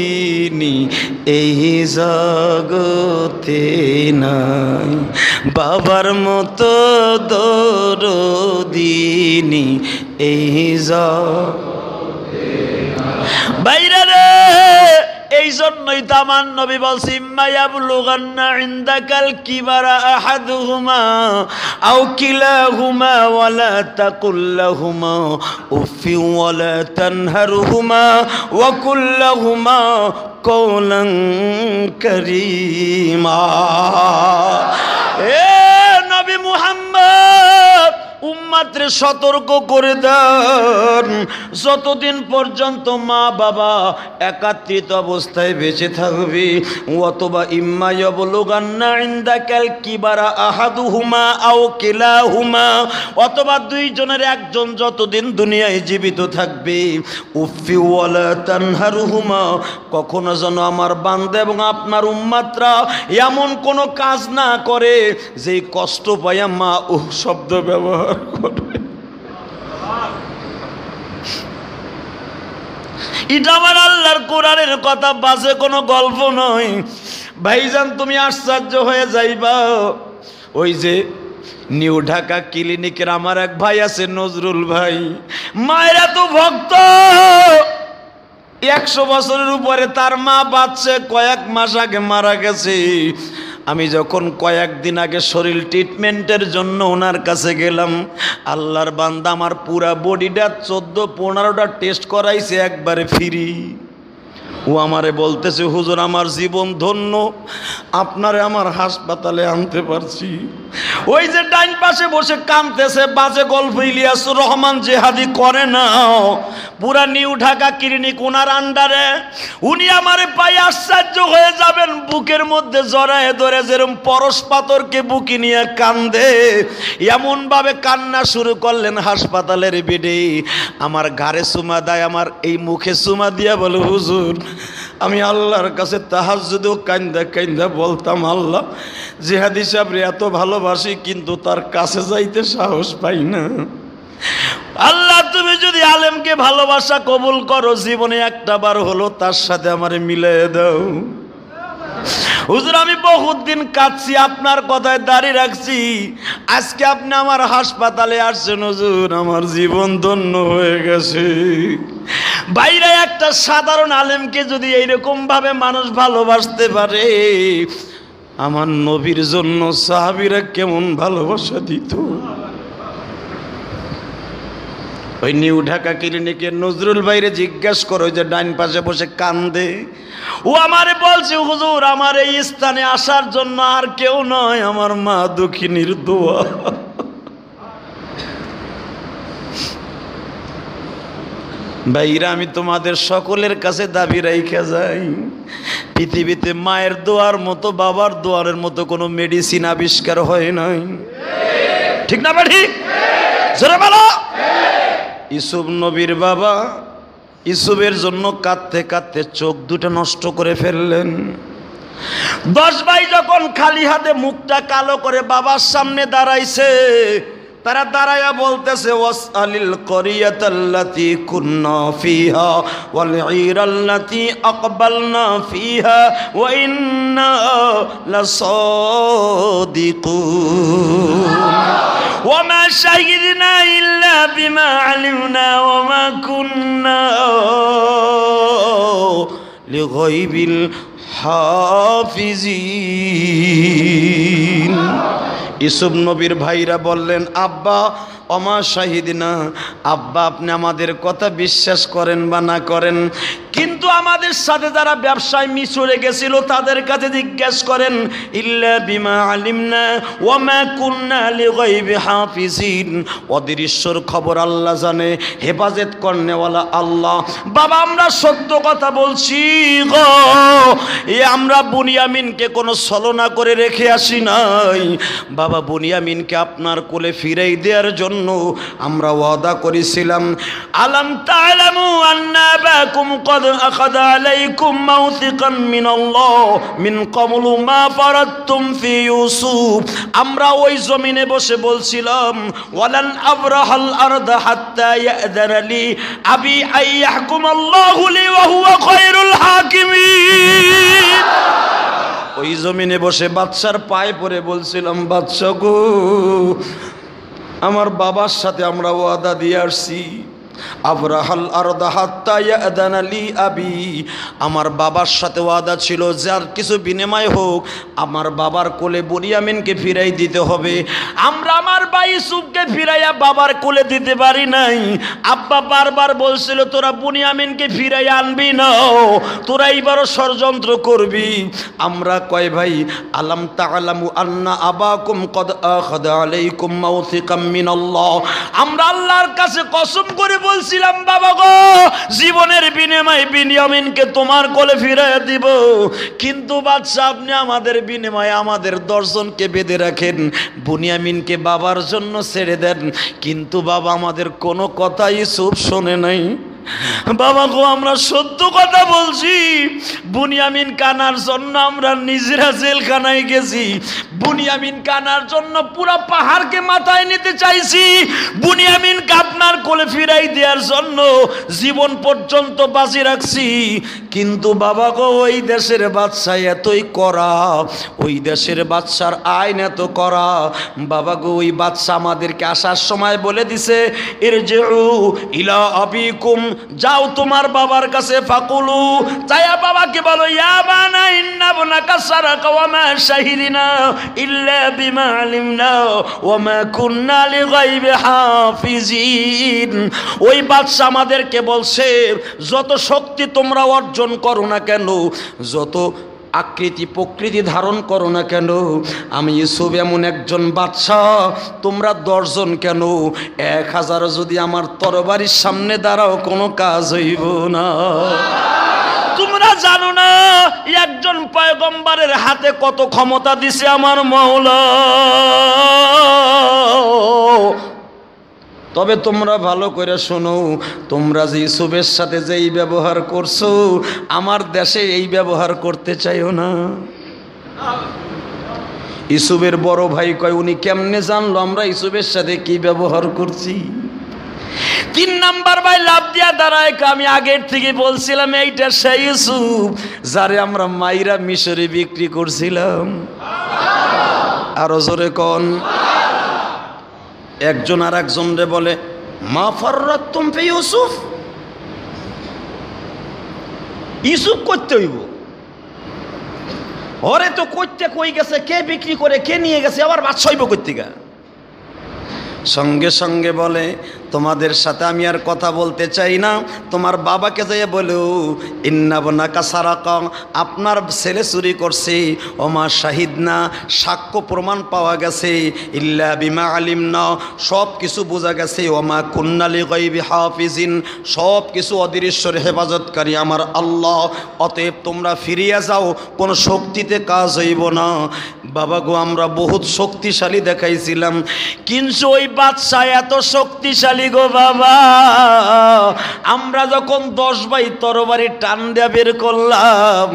এই জগতে নাই। বাবার মতো দরদিনী এই জগতে বাইরে রে। এই জন্যই তো আমার নবী বলছি, ইম্মায়াবলুগান্না ইনদাকাল কিবারা আহাদুহুমা আও কিলাহুমা ওয়ালা তাকুল লাহুমা উফি ওয়ালা তানহারহুমা ওয়া কুল লাহুমা কওলান কারীমা। এ নবী মুহাম্মদ, উম্মাতরে সতর্ক করে দেন, যতদিন পর্যন্ত মা বাবা একাত্রিত অবস্থায় বেঁচে থাকবে, অথবা ইম্মা ইয়াবলুগান্না ইনদাকাল কিবারা আহাদুহুমা আও কিলাহুমা, অথবা 2 জনের একজন যতদিন দুনিয়ায় জীবিত থাকবে, উফি ওয়ালা তানহারহুমা, কখনো যেন আমার বান্দা এবং আপনার উম্মাতরা এমন কোনো কাজ না করে যেই কষ্ট পাইয়া মা শব্দ ব্যবহার করবে। এটা আমার আল্লাহর কোরআনের কথা, বাসে কোনো গল্প নয়। ভাইজান তুমি আশ্চর্য হয়ে যাইবা। ওই যে নিউ ঢাকা ক্লিনিকের আমার এক ভাই আছে, নজরুল ভাই, মায়ের এত ভক্ত, 100 বছরের উপরে তার মা বাঁচছে, কয়েক মাস আগে মারা গেছে। আমি যখন কয়েকদিন আগে শরীর ট্রিটমেন্টের জন্য ওনার কাছে গেলাম, আল্লাহর বান্দা আমার পুরা বডিটা 14-15টা টেস্ট করাইছে একবারে ফ্রি। ও আমারে বলতেছে, হুজুর আমার জীবন ধন্য, আপনারে আমার হাসপাতালে আনতে পারছি। ওই যে ডাইন পাশে বসে কাঁদতেছে, বাজে গল্প ইলিয়াসুর রহমান জেহাদি করে না, পুরা নিউ ঢাকা ক্লিনিক ওনার আন্ডারে। উনি আমারে পাই আশ্চর্য হয়ে যাবেন, বুকের মধ্যে জড়ায় ধরে যেরকম পরশ পাথরকে বুকি নিয়ে কান্দে, এমন ভাবে কান্না শুরু করলেন হাসপাতালের বেডে। আমার ঘাড়ে চুমা দেয়, আমার এই মুখে চুমা দিয়া বলে, হুজুর আমি আল্লাহর কাছে তাহাজ্জুদেও কান্দা কান্দা বলতাম, আল্লাহ জিহাদি সাহেবরে এত ভালোবাসি, কিন্তু তার কাছে যাইতে সাহস পাই না। আল্লাহ তুমি যদি আলেমকে ভালোবাসা কবুল করো, জীবনে একটা বার হলো তার সাথে আমারে মিলিয়ে দাও। হুজুর আমি বহুত দিন কাঁদছি, আপনার কথায় দাঁড়িয়ে রাখছি, আজকে আপনি আমার হাসপাতালে আসছেন, হুজুর আমার জীবন ধন্য হয়ে গেছে। বাইরে একটা সাধারণ আলেমকে যদি এইরকম ভাবে মানুষ ভালোবাসতে পারে, আমার নবীর জন্য সাহাবীরা কেমন ভালোবাসা দিত। ওই নিউ ঢাকা ক্লিনিকের নজরুল ভাইরে জিজ্ঞাসা করো, যে ডাইন পাশে বসে কান্দে, ও আমারে বলছে, হুজুর আমার এই স্থানে আসার জন্য আর কেউ নয়, আমার মা দক্ষিণীর দোয়া। ভাইরা আমি তোমাদের সকলের কাছে দাবি রাইখা যাই, পৃথিবীতে মায়ের দোয়ার মতো, বাবার দোয়ারের মতো কোনো মেডিসিন আবিষ্কার হয় নাই, ঠিক না? ঠিক জোরে বলো। ইউসুফ নবীর বাবা ইউসুফের জন্য কাঁদতে কাঁদতে চোখ দুটো নষ্ট করে ফেললেন। 10 ভাই যখন খালি হাতে মুখটা কালো করে বাবার সামনে দাঁড়াইছে, তারা দাঁড়ায়া বলতেছে, ওয়াসআলিল করিয়াতাল্লাতী কুন্না ফিহা ওয়াল ঈরাল্লাতী আকবালনা ফিহা ওয়া ইন্না লাসাদিকুন ওয়া মা শাহিদনা ইল্লা বিমা আলিমনা ওয়া মা কুন্না লিগাইবিল হাফিজিন। ইউসুফ নবীর ভাইরা বললেন, আব্বা অমা শাহিদিনা, আব্বা আপনি আমাদের কথা বিশ্বাস করেন বা না করেন, কিন্তু আমাদের সাথে যারা ব্যবসায় মিশরে গেছিল তাদের কাছে জিজ্ঞেস করেন, ইল্লা বিমা আলিমনা ওয়া মা কুন্না লিগাইবি হাফিজিন, অদৃশ্যর খবর আল্লাহ জানে, হেফাজত করনেওয়ালা আল্লাহ। বাবা আমরা সত্য কথা বলছি গো, আমরা বুনিয়ামিনকে কোনো ছলনা করে রেখে আসি নাই। বাবা বুনিয়ামিনকে আপনার কোলে ফিরাই দেওয়ার জন্য আমরা ওয়াদা করেছিলাম। আলাম তা'লামু আন্না আবাকুম ক্বাদ আখাযা আলাইকুম মাওথিকান মিনাল্লাহ মিন ক্বাবলু মা ফারাদতুম ফি ইউসুফ। আমরা ওই জমিনে বসে বলছিলাম, ওয়ালান আবরাহাল আরদা হাত্তা ইয়াযানা লি আবি আইয়াহকুম আল্লাহু লি ওয়া হুয়া খায়রুল হাকিমিন। ওই জমিনে বসে বাদশার পায়ে পড়ে বলছিলাম, বাদশা গো আমার বাবার সাথে আমরা ওয়াদা দিয়ে আসছি, আবরাহাল আরদা হাত্তা ইয়াদানা লি আবি, আমার বাবার সাথে ওয়াদা ছিল যার কিছু বিনিময় হোক আমার বাবার কোলে বুনিয়ামিনকে ফিরাই দিতে হবে। আমরা আমার ভাই ইউসুফকে ফিরাইয়া বাবার কোলে দিতে পারি নাই। আব্বা বারবার বলছিল, তোরা বুনিয়ামিনকে ফিরাই আনবি না, তোরা এইবারও ষড়যন্ত্র করবি। আমরা কয় ভাই, আলাম তা'লামু আন্না আবাকুম ক্বাদ আখাযা আলাইকুম মাওথিকাম মিনাল্লাহ, আমরা আল্লাহর কাছে কসম করে বলছিলাম, বাবা গো জীবনের বিনিময়ে বিনিয়ামিনকে তোমার কোলে ফিরাইয়া দিব, কিন্তু বাদশা আপনি আমাদের বিনিময়ে আমাদের 10 জনকে বেঁধে রাখেন, বুনিয়ামিনকে বাবার জন্য ছেড়ে দেন। কিন্তু বাবা আমাদের কোনো কথা ইউসুফ শোনে নাই। বাবা গো আমরা সত্য কথা বলছি, বুনিয়ামিন কানার জন্য আমরা নিজেরা জেলখানায় গেছি, বুনিয়ামিন কানার জন্য পুরো পাহাড়কে মাথায় নিতে চাইছি, বুনিয়ামিনকে আপনার কোলে আমল ফিরাই দেওয়ার জন্য জীবন পর্যন্ত বাজি রাখছি, কিন্তু বাবা গো ওই দেশের বাদশা এতই কড়া, ওই দেশের বাদশার আইন এত কড়া। বাবা গো ওই বাদশা আমাদেরকে আসার সময় বলে দিছে, ইরজিউ ইলা আবিকুম, যাও তোমার বাবার কাছে, ফাকুলু, চায়া বাবাকে বলো, ইয়া বানা ইন্না বুনাকা সারাকা ওয়া মা শাহিদিনা ইল্লা বিমা আলিমনা ওয়া মা কুননা লিগাইবি হাফিজিন। ওই বাদশা আমাদেরকে বলছে, যত শক্তি তোমরা অর্জন করো না কেন, যত আকৃতি প্রকৃতি ধারণ করো না কেন, আমি ইউসুফ এমন একজন বাদশা, তোমরা 10 জন কেন 1000 যদি আমার তরবারির সামনে দাঁড়াও কোনো কাজ হইব না। তোমরা জানো না একজন পয়গম্বরের হাতে কত ক্ষমতা দিছে আমার মাওলা। তবে তোমরা ভালো করে শোনো, তোমরা যে ইউসুফের সাথে যেই ব্যবহার করছো, আমার দেশে এই ব্যবহার করতে চাইও না। ইউসুফের বড় ভাই কয়, উনি কেমনে জানলো আমরা ইউসুফের সাথে কি ব্যবহার করছি? 3 নাম্বার ভাই লাভ দিয়া দাঁড়ায়, আমি আগের থেকে বলছিলাম এইটা সেই ইউসুফ যারে আমরা মাইরা মিশরে বিক্রি করছিলাম। আরো জোরে কোন। একজন আর একজনরে বলে, মা ফাররাতুম ফি ইউসুফ, ইউসুফ করতে হইব, ওরে তো করতে কই গেছে, কে বিক্রি করে কে নিয়ে গেছে, আবার বাদশা হইব কর্তিকা। সঙ্গে সঙ্গে বলে, তোমাদের সাথে আমি আর কথা বলতে চাই না, তোমার বাবাকে যাইয়ে বলো, ইন্না বুনাকা সারাকা, আপনার ছেলে চুরি করছে, ওমা শাহিদনা, সাক্ষ্য প্রমাণ পাওয়া গেছে, ইল্লা বিমা আলিমনা, সব কিছু বোঝা গেছে, ওমা কুন্না লিগাইবি হাফিজিন, সব কিছু অদৃশ্যের হেফাজতকারী আমার আল্লাহ, অতএব তোমরা ফিরিয়া যাও, কোনো শক্তিতে কাজ হইব না। বাবা গো আমরা বহুত শক্তিশালী দেখাইছিলাম, কিন্তু ওই বাদশা এত শক্তিশালী গো বাবা, আমরা যখন 10 ভাই তরবারি টান দিয়ে বের করলাম,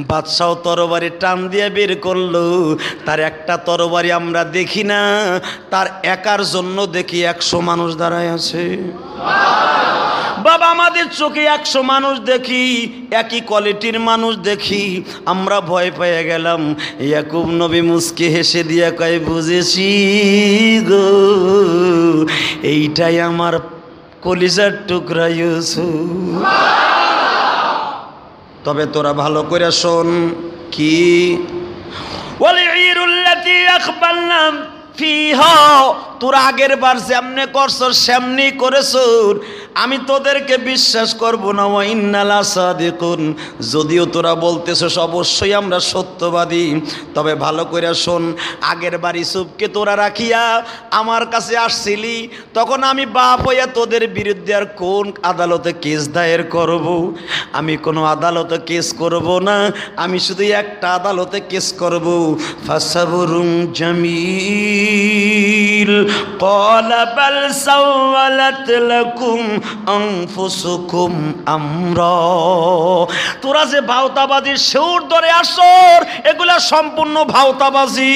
বাদশাও তরবারি টান দিয়ে বের করলো, তার একটা তরবারি আমরা দেখি না, তার একার জন্য দেখি 100 মানুষ দাঁড়ায় আছে। বাবা আমাদের চোখে 100 মানুষ দেখি, একই কোয়ালিটির মানুষ দেখি, আমরা ভয় পেয়ে গেলাম। ইয়াকুব নবী মুস্কি হেসে দিয়া কয়, বুঝেছি গো, এইটাই আমার কলিজার টুকরা ইউসুফ। তবে তোরা ভালো করে শোন, কি ওয়ালিউল্লাতি আখবালনা ফিহা, তোরা আগের বার যেমনে করছ সেমনি করেছ, আমি তোদেরকে বিশ্বাস করব না। ওয়া ইন্নালা সাদিকুন, যদিও তোরা বলতেছস অবশ্যই আমরা সত্যবাদী, তবে ভালো করে শোন, আগের বার ইউসুফকে তোরা রাখিয়া আমার কাছে আসছিলি, তখন আমি বাপ হইয়া তোদের বিরুদ্ধে আর কোন আদালতে কেস দায়ের করব? আমি কোনো আদালতে কেস করব না, আমি শুধু একটা আদালতে কেস করব, ফাসাবরুন জামিল ক্বালা বাল সাওয়ালাত লাকুম আনফুসুকুম আমরা। তোরা যে ভাওতাবাজি সুর ধরে আসর, এগুলা সম্পূর্ণ ভাওতাবাজি।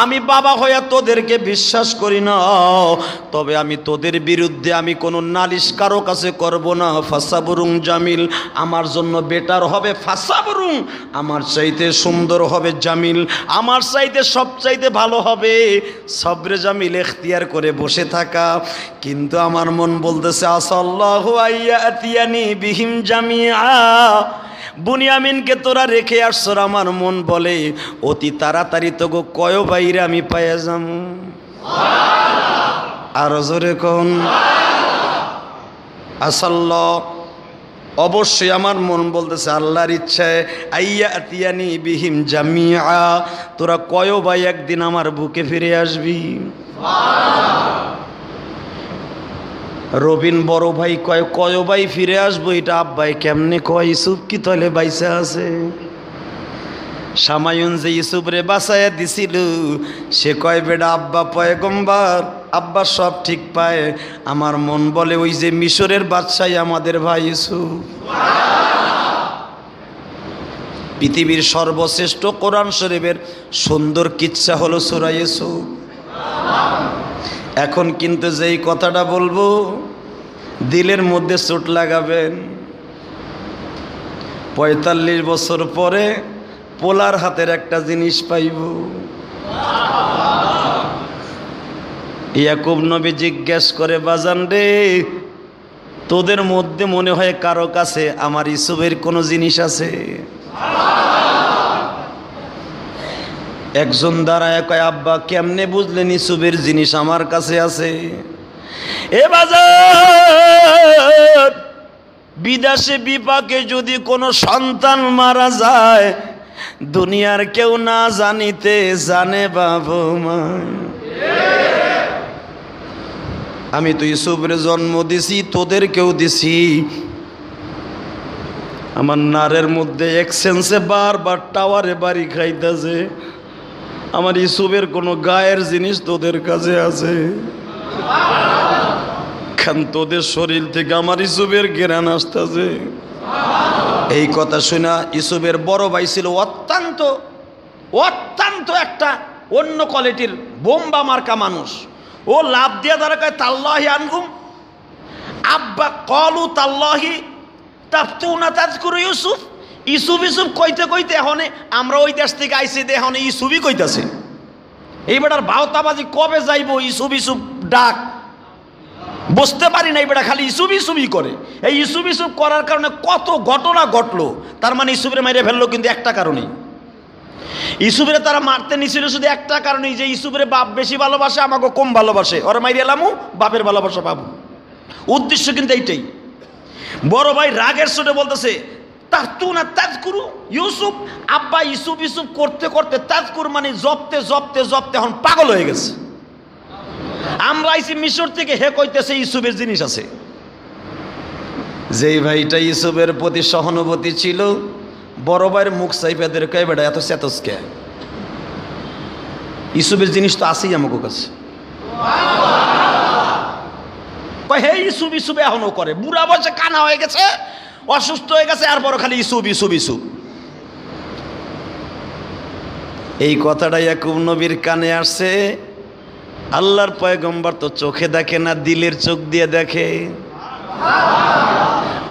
আমি বাবা হইয়া তোদেরকে বিশ্বাস করি না, তবে আমি তোদের বিরুদ্ধে আমি কোনো নালিশ কারো কাছে করব না। ফাসাবরুন জামিল, আমার জন্য বেটার হবে ফাসাবরুন, আমার চাইতে সুন্দর হবে জামিল, আমার চাইতে সবচাইতে ভালো হবে সবরে জামিল এখতিয়ার করে বসে থাকা। কিন্তু আমার মন বলতেছে, আসাল্লাহু আইয়াতিয়ানি বিহিম জামিআ, বুনিয়ামিনকে তোরা রেখে আসছর, আমার মন বলে অতি তাড়াতাড়ি তো গো কয় বাইরে আমি পাইয়া যাম। আরো জোরে কোন আসাল্লাহ। অবশ্যই আমার মন বলতেছে আল্লাহর ইচ্ছায়, আইয়াতিয়ানি বিহিম জামিআ, তোরা কয় ভাই একদিন আমার বুকে ফিরে আসবি। রবিন বড় ভাই কয় ভাই ফিরে আসবো, এটা আব্বাই কেমনে কয়? ইউসুফ কি তলে বাইসা আছে? সামায়ুন যে ইউসুফ রে বাঁচাইয়া দিছিল, সে কয় বেটা আব্বা পয়গম্বর, আব্বা সব ঠিক পায়। আমার মন বলে ওই যে মিশরের বাদশাই আমাদের ভাই ইউসুফ। পৃথিবীর সর্বশ্রেষ্ঠ কোরআন শরীফের সুন্দর কিচ্ছা হলো সূরা ইউসুফ। এখন কিন্তু যেই কথাটা বলবো দিলের মধ্যে চোট লাগাবেন। ৪৫ বছর পরে পোলার হাতের একটা জিনিস পাইব। ইয়াকুব নবী জিজ্ঞেস করে, বাজান রে, তোদের মধ্যে মনে হয় কারো কাছে আমার ইউসুফের কোনো জিনিস আছে? একজন দাঁড়ায় কয়, আব্বা কেমনে বুঝলেন ইউসুফের জিনিস আমার কাছে আছে? এ বাজার, বিদেশে বিপাকে যদি কোনো সন্তান মারা যায়, দুনিয়ার কেউ না জানিতে জানে বাবা মা। আমি তো ইউসুফের জন্ম দিছি, তোদেরকেও দিছি। আমার নারের মধ্যে এক্সচেঞ্জে বারবার টাওয়ারে বাড়ি খাইতেছে। আমার ইউসুফের কোনো গায়ের জিনিস তোদের কাছে আছে? খান তোদের শরীর থেকে আমার ইউসুফের ঘেরান আসতেছে। এই কথা শুনা ইউসুফের বড় ভাই ছিল অত্যন্ত অত্যন্ত একটা অন্য কোয়ালিটির বোম্বা মার্কা মানুষ। ও লাভ দিয়া দ্বারা কয়, তাল্লাহি আনহুম আব্বা কলু তাল্লাহি তাফতুনা তাজকুরু ইউসুফ। ইউসুফ ইউসুফ কইতে কইতে এখন আমরা ওই দেশ থেকে আইসি, এখন ইউসুফই কইতাছে। এই বেটার ভাওতাবাজি কবে যাইব? ইউসুফ ইউসুফ ডাক বুঝতে পারি না। এই বেটা খালি ইউসুফ ইউসুফই করে। এই ইউসুফ ইউসুফ করার কারণে কত ঘটনা ঘটলো। তার মানে ইউসুফের মাইরে ফেললো কিন্তু একটা কারণেই। ইউসুফের তারা মারতে নিছিল শুধু একটা কারণেই, যে ইউসুফের বাপ বেশি ভালোবাসে, আমাকে কম ভালোবাসে, ওরা মাইরে এলামু বাপের ভালোবাসা পাবো। উদ্দেশ্য কিন্তু এইটাই। বড় ভাই রাগের চোটে বলতেছে, তাফতুনা তাজকুরু ইউসুফ। আব্বা ইউসুফ ইউসুফ করতে করতে তাজকুর মানে জপতে জপতে জপতে এখন পাগল হয়ে গেছে। আমরা আইসি মিশর থেকে, হে কইতেছে ইউসুফের জিনিস আছে। যেই ভাইটা ইউসুফের প্রতি সহানুভূতি ছিল, বড় ভাইয়ের মুখ সাইফাদের কয়, বেটা এত চেতস কে? ইউসুফের জিনিস তো আছেই আমাকে কাছে। হে ইউসুফ ইউসুফ এখনো করে, বুড়া বয়সে কানা হয়ে গেছে, অসুস্থ হয়ে গেছে, আর বড় খালি ইউসুফ ইউসুফ ইউসুফ। এই কথাটা ইয়াকুব নবীর কানে আসছে। আল্লাহর পয়গম্বর তো চোখে দেখে না, দিলের চোখ দিয়ে দেখে।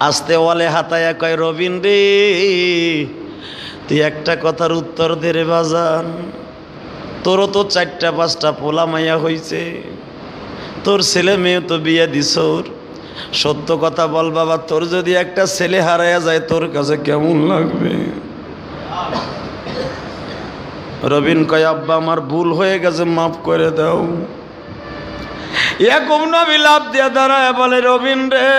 আস্তে ওয়ালে হাতায়া কয়, রবিন রে, তুই একটা কথার উত্তর দে রে বাজান। তোরও তো ৪টা-৫টা পোলা মাইয়া হইছে, তোর ছেলে মেয়ে তো বিয়ে দিছর। সত্য কথা বল বাবা, তোর যদি একটা ছেলে হারাইয়া যায়, তোর কাছে কেমন লাগবে? রবিন কয়, আব্বা আমার ভুল হয়ে গেছে, মাফ করে দাও। ইয়াকুব নবী লাফ দিয়া দাঁড়ায় বলে, রবিন রে,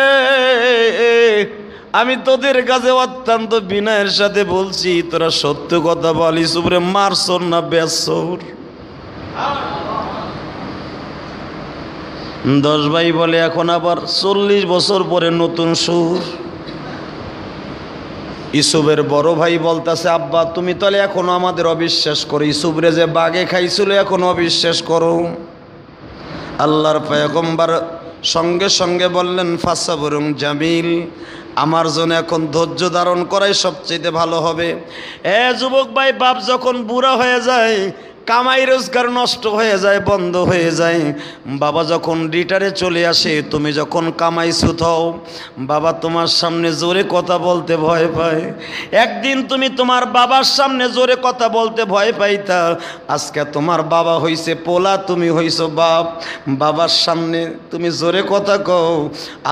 আমি তোদের কাছে অত্যন্ত বিনয়ের সাথে বলছি, তোরা সত্য কথা বল, ইউসুফরে মারছর না বেচছর? 10 ভাই বলে, এখন আবার 40 বছর পরে নতুন সুর। ইউসুফের বড় ভাই বলতেছে, আব্বা তুমি তাহলে এখনো আমাদের অবিশ্বাস করো? ইউসুফরে যে বাগে খাইছিল এখন অবিশ্বাস করো? আল্লাহর পয়গম্বর সঙ্গে সঙ্গে বললেন, ফাসাবরুং জামিল, আমার জন্য এখন ধৈর্য ধারণ করাই সবচেয়ে ভালো হবে। যুবক ভাই, বাপ যখন বুড়া হয়ে যায়, কামাই রোজগার নষ্ট হয়ে যায়, বন্ধ হয়ে যায়, বাবা যখন রিটারে চলে আসে, তুমি যখন কামাই ছুথাও, বাবা তোমার সামনে জোরে কথা বলতে ভয় পায়। একদিন তুমি তোমার বাবার সামনে জোরে কথা বলতে ভয় পাইতা, আজকে তোমার বাবা হইছে পোলা, তুমি হইছো বাপ। বাবার সামনে তুমি জোরে কথা কও,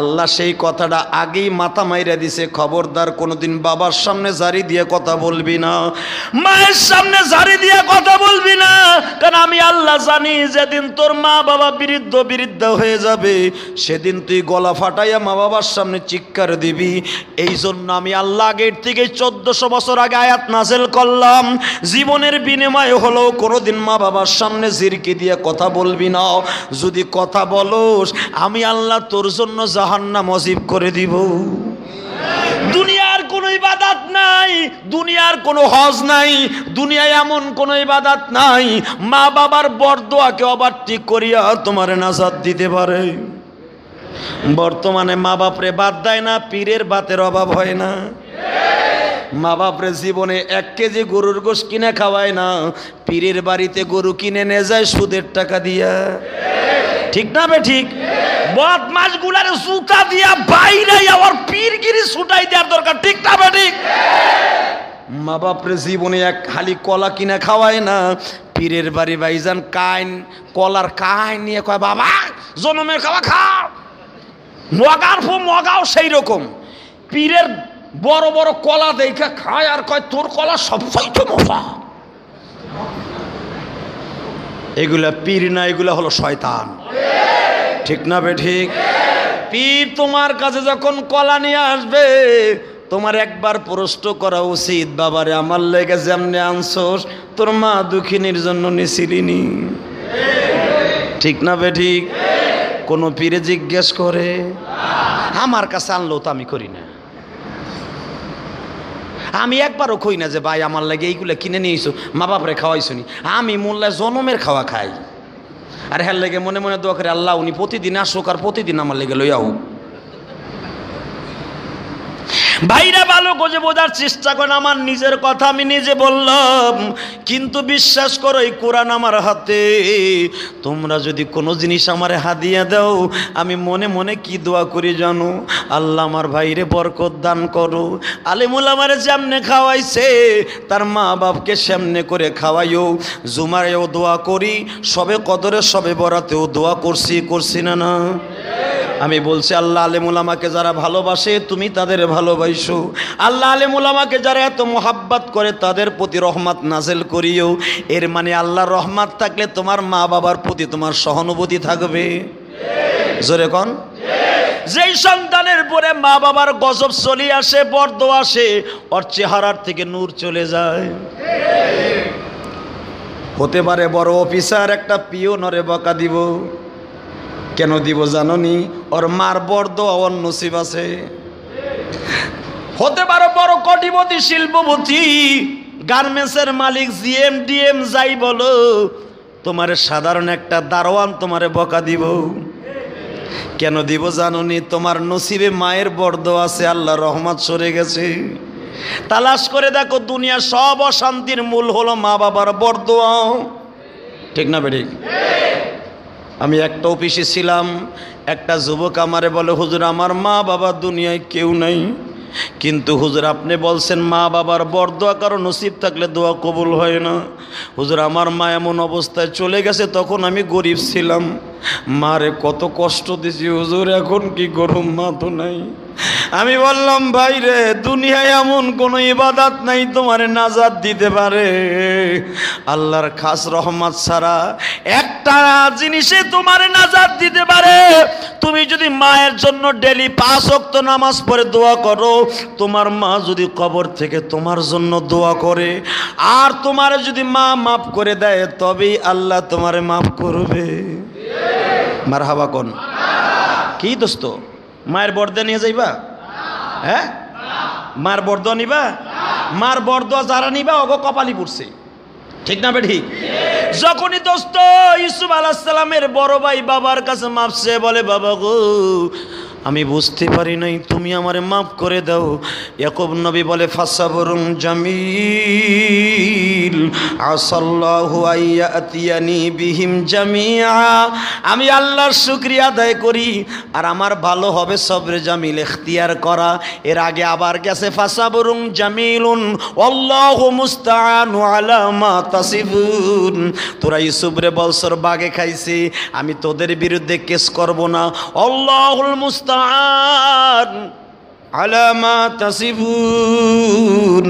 আল্লাহ সেই কথাটা আগেই মাথা মাইরা দিছে, খবরদার কোনোদিন বাবার সামনে জারি দিয়ে কথা বলবি না, মায়ের সামনে জারি দিয়ে কথা বলবি না। কারণ আমি আল্লাহ জানি, যেদিন তোর মা বাবা বৃদ্ধ হয়ে যাবে, সেদিন তুই গলা ফাটাইয়া মা বাবার সামনে চিৎকার দিবি। এই জন্য আমি আল্লাহ আগের থেকে 1400 বছর আগে আয়াত নাযিল করলাম, জীবনের বিনিময়ে হলেও কোনোদিন মা বাবার সামনে জিরকি দিয়ে কথা বলবি না। যদি কথা বলোস, আমি আল্লাহ তোর জন্য জাহান্নাম ওয়াজিব করে দিব। দুনিয়ার কোনো ইবাদত নাই, দুনিয়ার কোনো হজ নাই, দুনিয়ায় এমন কোনো ইবাদত নাই মা বাবার বরদোয়াকে ওভারটেক করিয়া তোমার নাজাত দিতে পারে। বর্তমানে মা বাপরে বাদ দেয় না, পীরের বাতের অভাব হয় না। মা বাপরে জীবনে 1 কেজি গরুর গোশ কিনে খাওয়ায় না, পীরের বাড়িতে গরু কিনে নিয়ে যায় সুদের টাকা দিয়া। ঠিক না বে ঠিক? বদমাস গুলার জুতা দিয়া বাইরে আবার পীরগিরি ছুটাই দেওয়ার দরকার, ঠিক না বে ঠিক? মা বাপরে জীবনে এক খালি কলা কিনা খাওয়ায় না, পীরের বাড়ি ভাইজান কাইন কলার কাইন নিয়ে কয় বাবা জনমের খাওয়া খাও, মগার ফো মগাও। সেই রকম পীরের বড় বড় কলা দেখা খায় আর কয় তোর কলা সবচাইতে মজা। এগুলা পীর না, এগুলা হলো শয়তান, ঠিক না বে ঠিক? পীর তোমার কাছে যখন কলা নিয়ে আসবে তোমার একবার প্রশ্ন করা উচিত, বাবারে আমার লেগে যেমনে আনছোস তোর মা দুঃখিনীর জন্য নিছিলিনি, ঠিক না বে ঠিক? কোনো পীরে জিজ্ঞেস করে? আমার কাছে আনলো তো আমি করি না, আমি একবারও কই না যে ভাই আমার লাগে এইগুলো কিনে নিয়েছো মা বাপরে খাওয়াইছনি। আমি মোল্লায় জনমের খাওয়া খাই আর হ্যার লেগে মনে মনে দোয়া করে আল্লাহ উনি প্রতিদিন আসুক আর প্রতিদিন আমার লেগে লইয়া হোক। ভাইরা ভালো করে বোঝার চেষ্টা করেন, আমার নিজের কথা আমি নিজে বললাম, কিন্তু বিশ্বাস করো এই কোরআন আমার হাতে, তোমরা যদি কোনো জিনিস আমার হাদিয়া দাও আমি মনে মনে কি দোয়া করি জানো? আল্লাহ আমার ভাইরে বরকত দান করো, আলেমুল আমারে যেমনে খাওয়াইছে তার মা বাপকে সামনে করে খাওয়াইও। জুমারেও দোয়া করি, সবে কদরে সবে বরাতেও দোয়া করছি না না? আমি বলছি আল্লাহ আলেমুল আমাকে যারা ভালোবাসে তুমি তাদের ভালোবাসো, আল্লাহ আলেমুল আমাকে যারা এত মোহাব্বত করে তাদের প্রতি রহমত নাজেল করিও। এর মানে আল্লাহর রহমত থাকলে তোমার মা বাবার প্রতি তোমার সহানুভূতি থাকবে। জোরে কোন? যেই সন্তানের পরে মা বাবার গজব চলে আসে, বরদোয়া আসে, ওর চেহারার থেকে নূর চলে যায়। হতে পারে বড় অফিসার একটা পিওনরে বকা দিব, কেন দিব জাননি? ওর মার বরদোয়া ওর নসিব আছে। হতে পারে বড় কোটিপতি শিল্পপতি গার্মেন্টসের মালিক জিএম ডিএম যাই বলো, তোমার সাধারণ একটা দারোয়ান তোমারে বকা দিব, কেন দিব জাননি? তোমার নসিবে মায়ের বরদোয়া আছে, আল্লাহ রহমত সরে গেছে। তালাশ করে দেখো দুনিয়া সব অশান্তির মূল হলো মা বাবার বরদোয়া, ঠিক না বেঠিক? আমি একটা অফিসে ছিলাম, একটা যুবক আমারে বলে হুজুর আমার মা বাবা দুনিয়ায় কেউ নাই, কিন্তু হুজুর আপনি বলছেন মা বাবার বরদোয়া কারো নসিব থাকলে দোয়া কবুল হয় না। হুজুর আমার মা এমন অবস্থায় চলে গেছে, তখন আমি গরিব ছিলাম, মারে কত কষ্ট দিছি হুজুর, এখন কি করুম, মা তো নাই। আমি বললাম ভাই রে দুনিয়ায় এমন কোনো ইবাদত নাই তোমারে নাজাত দিতে পারে, আল্লাহর খাস রহমত ছাড়া একটা জিনিসে তোমারে নাজাত দিতে পারে, তুমি যদি মায়ের জন্য ডেলি 5 ওয়াক্ত নামাজ পড়ে দোয়া করো, তোমার মা যদি কবর থেকে তোমার জন্য দোয়া করে আর তোমারে যদি মা মাফ করে দেয় তবেই আল্লাহ তোমারে মাফ করবে। মারহাবা কোন? কি দোস্ত মায়ের বরদোয়া নিয়ে যাইবা? হ্যাঁ মার বরদোয়া নিবা? মার বরদোয়া যারা নিবা ওগো কপালি পড়ছে, ঠিক না বেঠিক? যখনই দোস্ত ইউসুফ আলাইহিস সালামের বড় ভাই বাবার কাছে মাফ চেয়ে বলে বাবা গো আমি বুঝতে পারি নাই, তুমি আমারে মাফ করে দাও। ইয়াকুব নবী বলে ফাসাবরুন জামিল আসাল্লাহু আইয়াতিয়ানি বিহিম জামিআ, আমি আল্লাহর শুকরিয়া আদায় করি আর আমার ভালো হবে সবরে জামিল ইখতিয়ার করা। এর আগে আবার গেছে ফাসাবরুন জামিলুন আল্লাহু মুস্তাআনু আলা মা তাসিফুন, তোরা ইউসুফরে বলছর বাগে খাইছে, আমি তোদের বিরুদ্ধে কেস করব না, আল্লাহুল মুস্তাআন আলা মা তাসিফুন,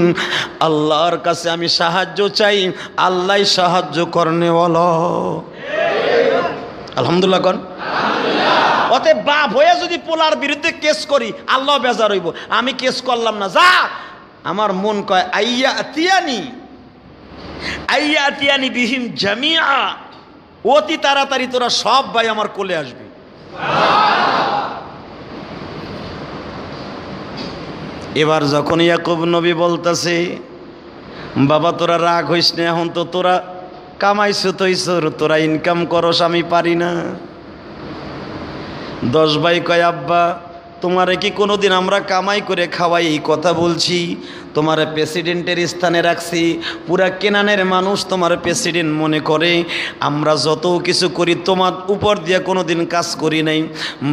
আল্লাহর কাছে আমি সাহায্য চাই, আল্লাহ সাহায্য করনে ওয়ালা। আলহামদুলিল্লাহ কোন? অতএব বাপ হয়ে যদি পোলার বিরুদ্ধে কেস করি আল্লাহ বেজার হইব, আমি কেস করলাম না, যা আমার মন কয় আইয়াতিয়ানি বিহিম জামিআ, অতি তাড়াতাড়ি তোরা সব ভাই আমার কোলে আসবি। এবার যখন ইয়াকুব নবী বলতেছে বাবা তোরা রাগ হইস না, এখন তো তোরা কামাইছো তৈছর, তোরা ইনকাম করস, আমি পারি না। 10 ভাই কয় আব্বা তোমারে কি কোনোদিন আমরা কামাই করে খাওয়াই এই কথা বলছি? তোমার প্রেসিডেন্টের স্থানে রাখছি, পুরা কেনানের মানুষ তোমার প্রেসিডেন্ট মনে করে। আমরা যত কিছু করি তোমার উপর দিয়ে কোনোদিন কাজ করি নাই।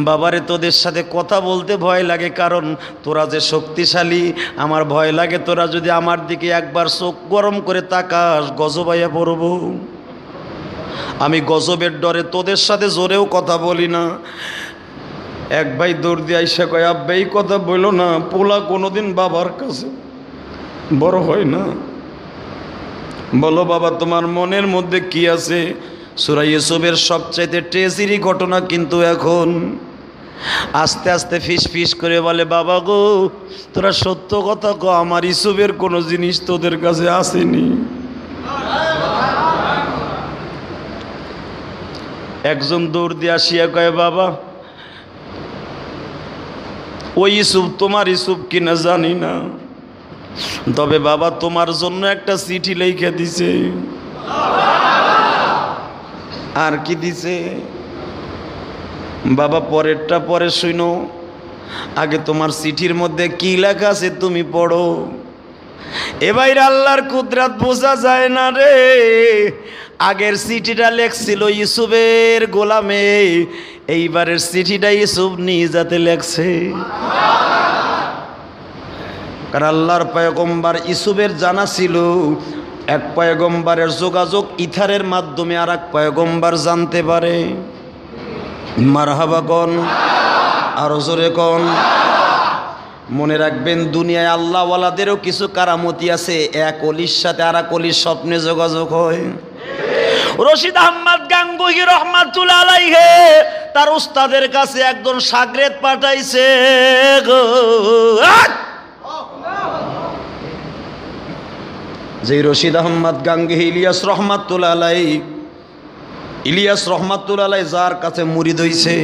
বাবারে তোদের সাথে কথা বলতে ভয় লাগে, কারণ তোরা যে শক্তিশালী। আমার ভয় লাগে তোরা যদি আমার দিকে একবার চোখ গরম করে তাকাস, গজবাইয়া পড়ব। আমি গজবের ডরে তোদের সাথে জোরেও কথা বলি না। এক ভাই দৌড় দিয়ে আইসা কয়, আব্বা এই কথা বললো না, পোলা কোনোদিন বাবার কাছে বড় হয় না। বলো বাবা তোমার মনের মধ্যে কি আছে? সূরা ইউসুফের সবচাইতে ট্রেজেরি ঘটনা কিন্তু এখন আস্তে আস্তে ফিস ফিস করে বলে, বাবা গো তোরা সত্য কথা কো, আমার ইউসুফের কোনো জিনিস তোদের কাছে আসেনি। একজন দৌড় দিয়ে আসিয়া কয়, বাবা ওই ইউসুফ তোমার ইউসুফ কিনা জানি না, তবে বাবা তোমার জন্য একটা চিঠি লিখে দিছে। আর কি দিছে? বাবা পরেরটা পরে শুনো, আগে তোমার চিঠির মধ্যে কি লেখা আছে তুমি পড়ো। এ ভাইরা আল্লাহর কুদরত বোঝা যায় না রে। আগের চিঠিটা লেখছিল ইউসুফের গোলামে, এইবারের চিঠিটা ইউসুফ নিজাতে লেখছে। কারণ আল্লাহর পয়গম্বর ইউসুফের জানা ছিল এক পয়গম্বরের যোগাযোগ ইথারের মাধ্যমে আর এক পয়গম্বর জানতে পারে। মারহাবা কোন, আরো জোরে কোন। মনে রাখবেন দুনিয়ায় আল্লাহওয়ালাদেরও কিছু কারামতি আছে, এক অলির সাথে আর এক অলির স্বপ্নে যোগাযোগ হয়। রশিদ আহমদ গাঙ্গুহি রহমাতুল্লাহ আলাইহি তার উস্তাদের কাছে একজন শাগরেদ পাঠাইছে গো। যে রশিদ আহমদ গাঙ্গুহি ইলিয়াস রহমাতুল্লাহ আলাইহি, ইলিয়াস রহমাতুল্লাহ আলাইহি যার কাছে মুরিদ হইছে,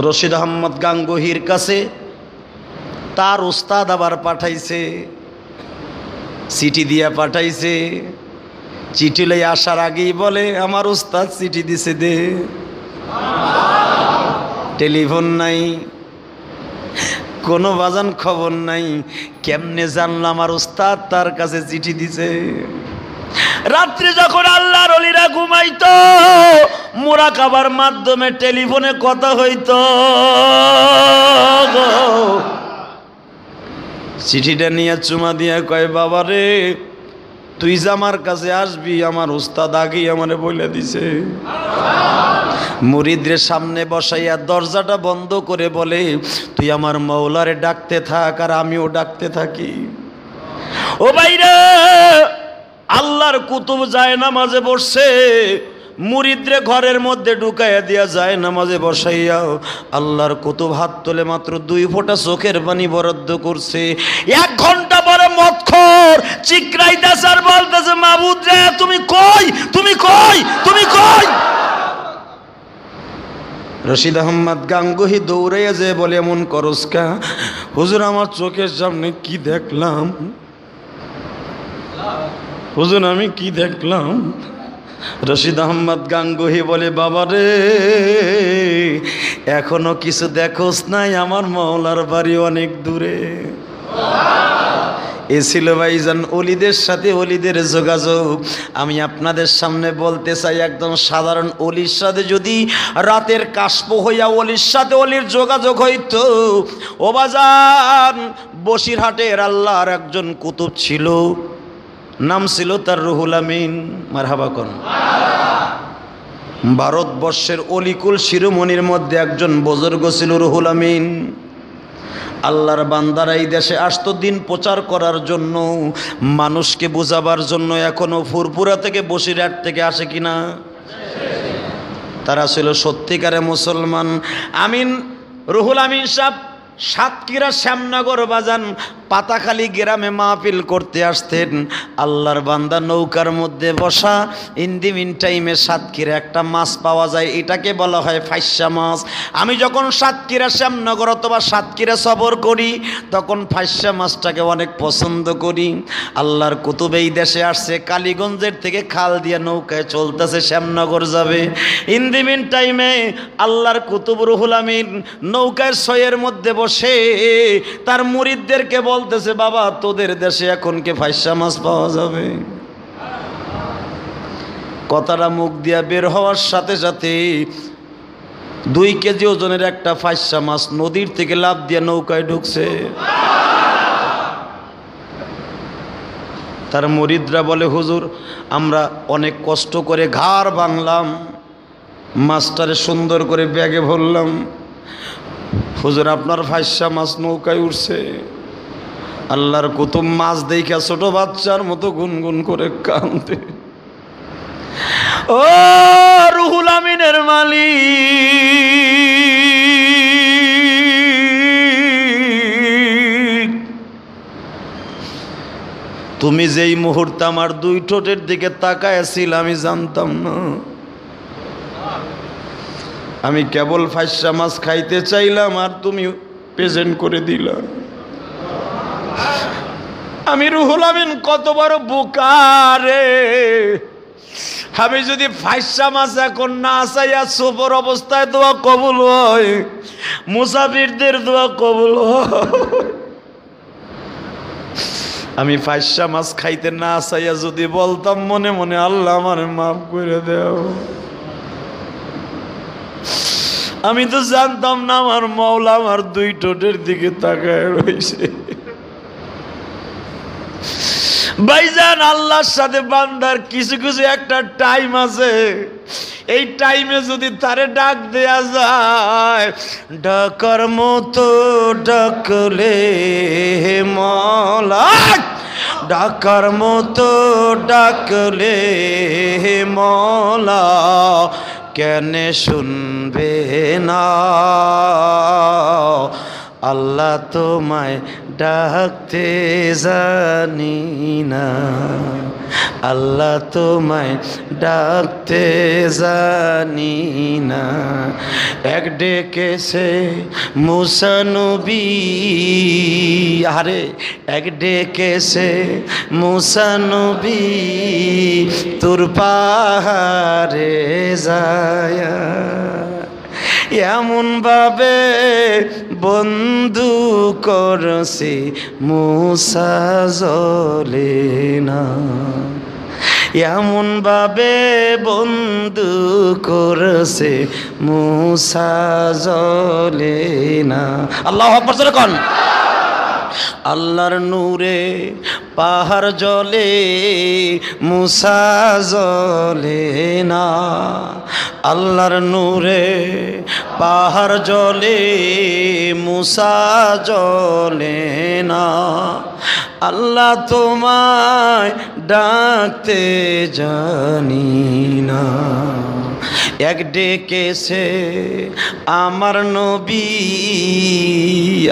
রশিদ আহমদ গাঙ্গুহির কাছে তার উস্তাদ আবার পাঠাইছে, চিঠি দিয়া পাঠাইছে। চিঠি লই আসার আগেই বলে, আমার উস্তাদ চিঠি দিছে দে। টেলিফোন নাই, কোনো বাজান খবর নাই। কেমনে জানলো আমার উস্তাদ তার কাছে চিঠি দিছে? রাত্রে যখন আল্লাহর ওলিরা ঘুমাইতো, মুরাকাবার মাধ্যমে টেলিফোনে কথা হইতো। চিঠিটা নিয়ে চুমা দিয়া কয়, বাবা রে তুই যে আমার কাছে আসবি, আমার উস্তাদ আগেই আমারে বলে দিছে। মুরিদরে সামনে বসাইয়া দরজাটা বন্ধ করে বলে, তুই আমার মৌলারে ডাকতে থাক আর আমিও ডাকতে থাকি। ও ভাইরা, আল্লাহর কুতুব যায় নামাজে বসছে, মুরিদরে ঘরের মধ্যে ঢুকাইয়া দিয়া যায় নামাজে বসাইয়া। আল্লাহর কুতুব হাত তোলে, মাত্র 2 ফোঁটা চোখের পানি বরাদ্দ করছে। 1 ঘন্টা পরে মদখোর চিকরাইতেছে আর বলতেছে, মাবুদ রে তুমি কই, তুমি কই, তুমি কই। রশিদ আহমদ গাঙ্গুহি দৌড়াইয়া যে বলে, এমন করস কা? হুজুর আমার চোখের সামনে কি দেখলাম, হুজুর আমি কি দেখলাম। রশিদ আহমদ গাঙ্গুহি বলে, বাবা রে এখনো কিছু দেখোস নাই, আমার মাওলার বাড়ি অনেক দূরে। এ ছিল ভাইজান অলিদের সাথে অলিদের যোগাযোগ। আমি আপনাদের সামনে বলতে চাই, একদম সাধারণ অলির সাথে যদি রাতের কাশপ হইয়া অলির সাথে অলির যোগাযোগ হইতো, ও বাজান বসিরহাটের আল্লাহর একজন কুতুব ছিল, নাম ছিল তার রুহুল আমিন। মারহাবা কোন। ভারতবর্ষের অলিকুল শিরোমণির মধ্যে একজন বুজুর্গ ছিল রুহুল আমিন। আল্লাহর বান্দারা এই দেশে আসতো দিন প্রচার করার জন্য, মানুষকে বোঝাবার জন্য। এখনো ফুরপুরা থেকে বসিরহাট থেকে আসে কিনা? তারা ছিল সত্যিকারে মুসলমান। আমিন, রুহুল আমিন সাহেব সাতক্ষীরা শ্যামনগর বাজান পাতাখালী গ্রামে মাহফিল করতে আসতেন। আল্লাহর বান্দা নৌকার মধ্যে বসা, ইন দি মিন টাইমে সাতক্ষীরা একটা মাছ পাওয়া যায়, এটাকে বলা হয় ফাইসা মাছ। আমি যখন সাতক্ষীরা শ্যামনগর অথবা সাতক্ষীরা সফর করি তখন ফাইসা মাছটাকে অনেক পছন্দ করি। আল্লাহর কুতুব এই দেশে আসছে, কালীগঞ্জের থেকে খাল দিয়ে নৌকায় চলতেছে শ্যামনগর যাবে। ইন দি মিন টাইমে আল্লাহর কুতুব রুহুল আমিন নৌকায় ছয়ের মধ্যে বসে তার মুরিদদেরকে বলতেছে, বাবা তোদের দেশে এখন কে ফাইসা মাছ পাওয়া যাবে? কথাটা মুখ দিয়া বের হওয়ার সাথে সাথে 2 কেজি ওজনের একটা ফাইসা মাছ নদীর থেকে লাফ দিয়ে নৌকায় ঢুকছে। তার মুরিদরা বলে, হুজুর আমরা অনেক কষ্ট করে ঘাড় ভাঙলাম, মাছটারে সুন্দর করে ব্যাগে ভরলাম, হুজুর আপনার ফাইসা মাছ নৌকায় উঠছে। আল্লাহর কুতুব মাছ দেখা ছোট বাচ্চার মতো গুনগুন করে কাঁদে। ও রুহুল আমিনের মালিক, তুমি যেই মুহূর্তে আমার 2 ঠোঁটের দিকে তাকায়াছিল আমি জানতাম না। আমি কেবল ফাইসা মাছ খাইতে চাইলাম আর তুমি প্রেজেন্ট করে দিলা। আমি রুহুল আমিন কত বড় বোকা রে! আমি যদি ফাইসা মাছ এখন না চাইয়া সফর অবস্থায় দোয়া কবুল হয়, মুসাফিরদের দোয়া কবুল হয়। আমি ফাইসা মাছ খাইতে না চাইয়া যদি বলতাম মনে মনে, আল্লাহ আমার মাফ করে দাও, আমি তো জানতাম না আমার মওলা আমার 2 ঠোঁটের দিকে তাকায় রয়েছে। ভাইজান, আল্লাহর সাথে বান্দার কিছু কিছু একটা টাইম আছে, এই টাইমে যদি তারে ডাক দেয়া যায়, ডাকার মতো ডাকলে মওলা, ডাকার মতো ডাকলে মওলা কেনে শুনবে না? আল্লাহ তোমায় ডাকতে জানি না, আল্লাহ তোমায় ডাকতে জানি না। এক ডেকেছে মুসা নবী, আরে এক ডেকেছে মুসা নবী তোর পাহাড়ে যায়া, এমন ভাবে বন্ধু করছে মুসা জ্বলে না, এমন ভাবে বন্ধু করছে মুসা জ্বলে না। আল্লাহু আকবার জোরে কোন। আল্লাহর নূরে পাহাড় জ্বলে মুসা জ্বলে না, আল্লাহর নূরে পাহাড় জ্বলে মুসা জ্বলে না। আল্লাহ তোমায় ডাকতে জানি না, এক ডেকেছে আমার নবী।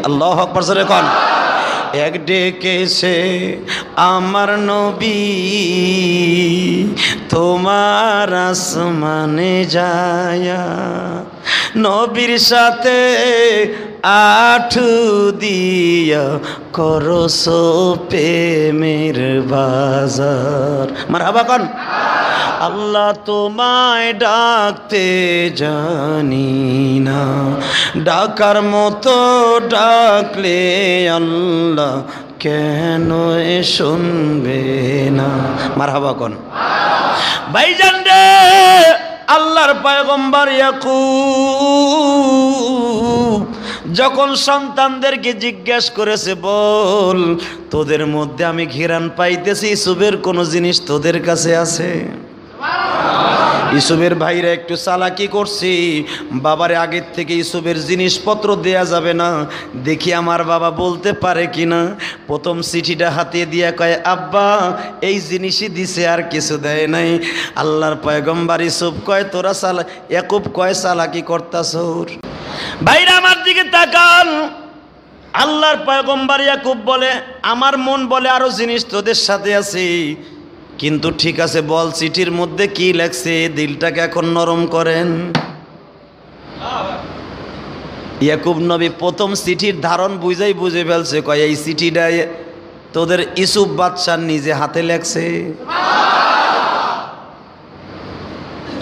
আল্লাহু আকবার জোরে কোন। এক ডেকেছে আমার নবী তোমার আসমানে যায়া, নবীর সাথে আঠু দিয়া করছো প্রেমের বাজার। মারহাবা কোন। আল্লাহ তোমায় ডাকতে জানি না, ডাকার মতো ডাকলে আল্লাহ কেন শুনবে না? মারহাবা কোন। ভাইজান রে, আল্লাহর পয়গম্বর ইয়াকুব যখন সন্তানদেরকে জিজ্ঞেস করেছে, বল তোদের মধ্যে আমি ঘিরান পাইতেছি, ইসুফের কোনো জিনিস তোদের কাছে আছে? ইসুফের ভাইরা একটু চালাকি করছি, বাবারে আগের থেকে ইসুফের জিনিসপত্র দেয়া যাবে না, দেখি আমার বাবা বলতে পারে কিনা। প্রথম চিঠিটা হাতে দিয়া কয়, আব্বা এই জিনিসই দিছে, আর কিছু দেয় নাই। আল্লাহর পয়গম্বর ইসুফ কয়, তোরা ইয়াকুব কয় চালাকি করতাছ? ভাইরা আমার দিকে তাকান, আল্লাহর পয়গম্বর ইয়াকুব বলে, আমার মন বলে আরো জিনিস তোদের সাথে আছে, কিন্তু ঠিক আছে বল চিঠির মধ্যে কি লেখছে, দিলটাকে এখন নরম করেন। ইয়াকুব নবী প্রথম চিঠির ধারণ বুঝে ফেলছে, কয় এই চিঠিটা তোদের ইউসুফ বাদশাহ নিজে হাতে লেখছে।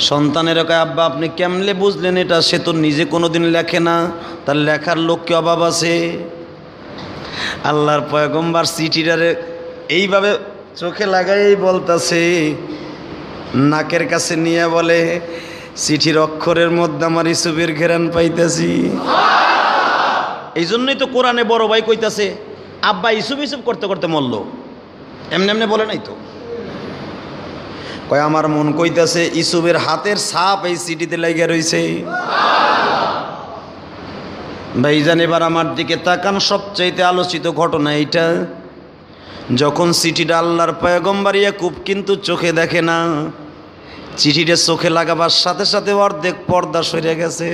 সন্তানের কয়, আব্বা আপনি কেমনে বুঝলেন এটা, সে তো নিজে কোনোদিন লেখে না, তার লেখার লোককে অভাব আছে। আল্লাহর পয়গম্বর চিঠিটারে এইভাবে চোখে লাগাই বলতাছে, নাকের কাছে নিয়ে বলে, চিঠির অক্ষরের মধ্যে আমার ইউসুফের ঘেরান পাইতেছি। এই জন্যই তো কোরআনে বড় ভাই কইতাছে, আব্বা ইউসুফ ইউসুফ করতে করতে মরল, এমনি এমনি বলে নাই তো। কয় আমার মন কইতাছে ইউসুফের হাতের ছাপ এই চিঠিতে লাগিয়ে রয়েছে। ভাইজান এবার আমার দিকে তাকান, সবচাইতে আলোচিত ঘটনা এইটা। যখন চিঠিটা আল্লাহর পয়গম্বর ইয়াকুব কিন্তু চোখে দেখে না, চিঠিটা চোখে লাগাবার সাথে সাথে অর্ধেক পর্দা সরে গেছে।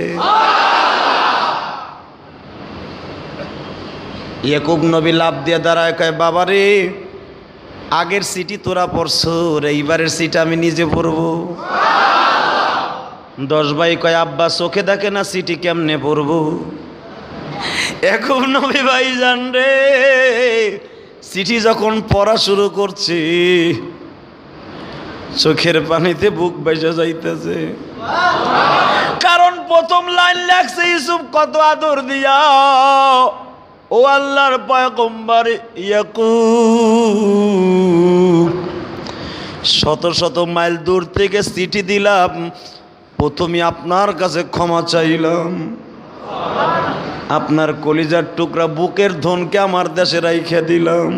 ইয়াকুব নবী লাভ দিয়ে দাঁড়ায়, কয় বাবারে আগের চিঠি তোরা পড়ছ, এইবারের চিঠি আমি নিজে পড়বো। 10 ভাই কয় আব্বা চোখে দেখে না চিঠি কেমনে পড়বো। ইয়াকুব নবী ভাই জান রে, চিঠি যখন পড়া শুরু করছে চোখের পানিতে বুক বাইসা যাইতেছে, কারণ প্রথম লাইন লেখছে ইউসুফ কত আদর দিয়া, ও আল্লাহর পয়গম্বর ইয়াকুব, শত শত মাইল দূর থেকে চিঠি দিলাম, প্রথমে আপনার কাছে ক্ষমা চাইলাম, আপনার কলিজার টুকরা বুকের ধনকে আমার দেশে রাইখা দিলাম।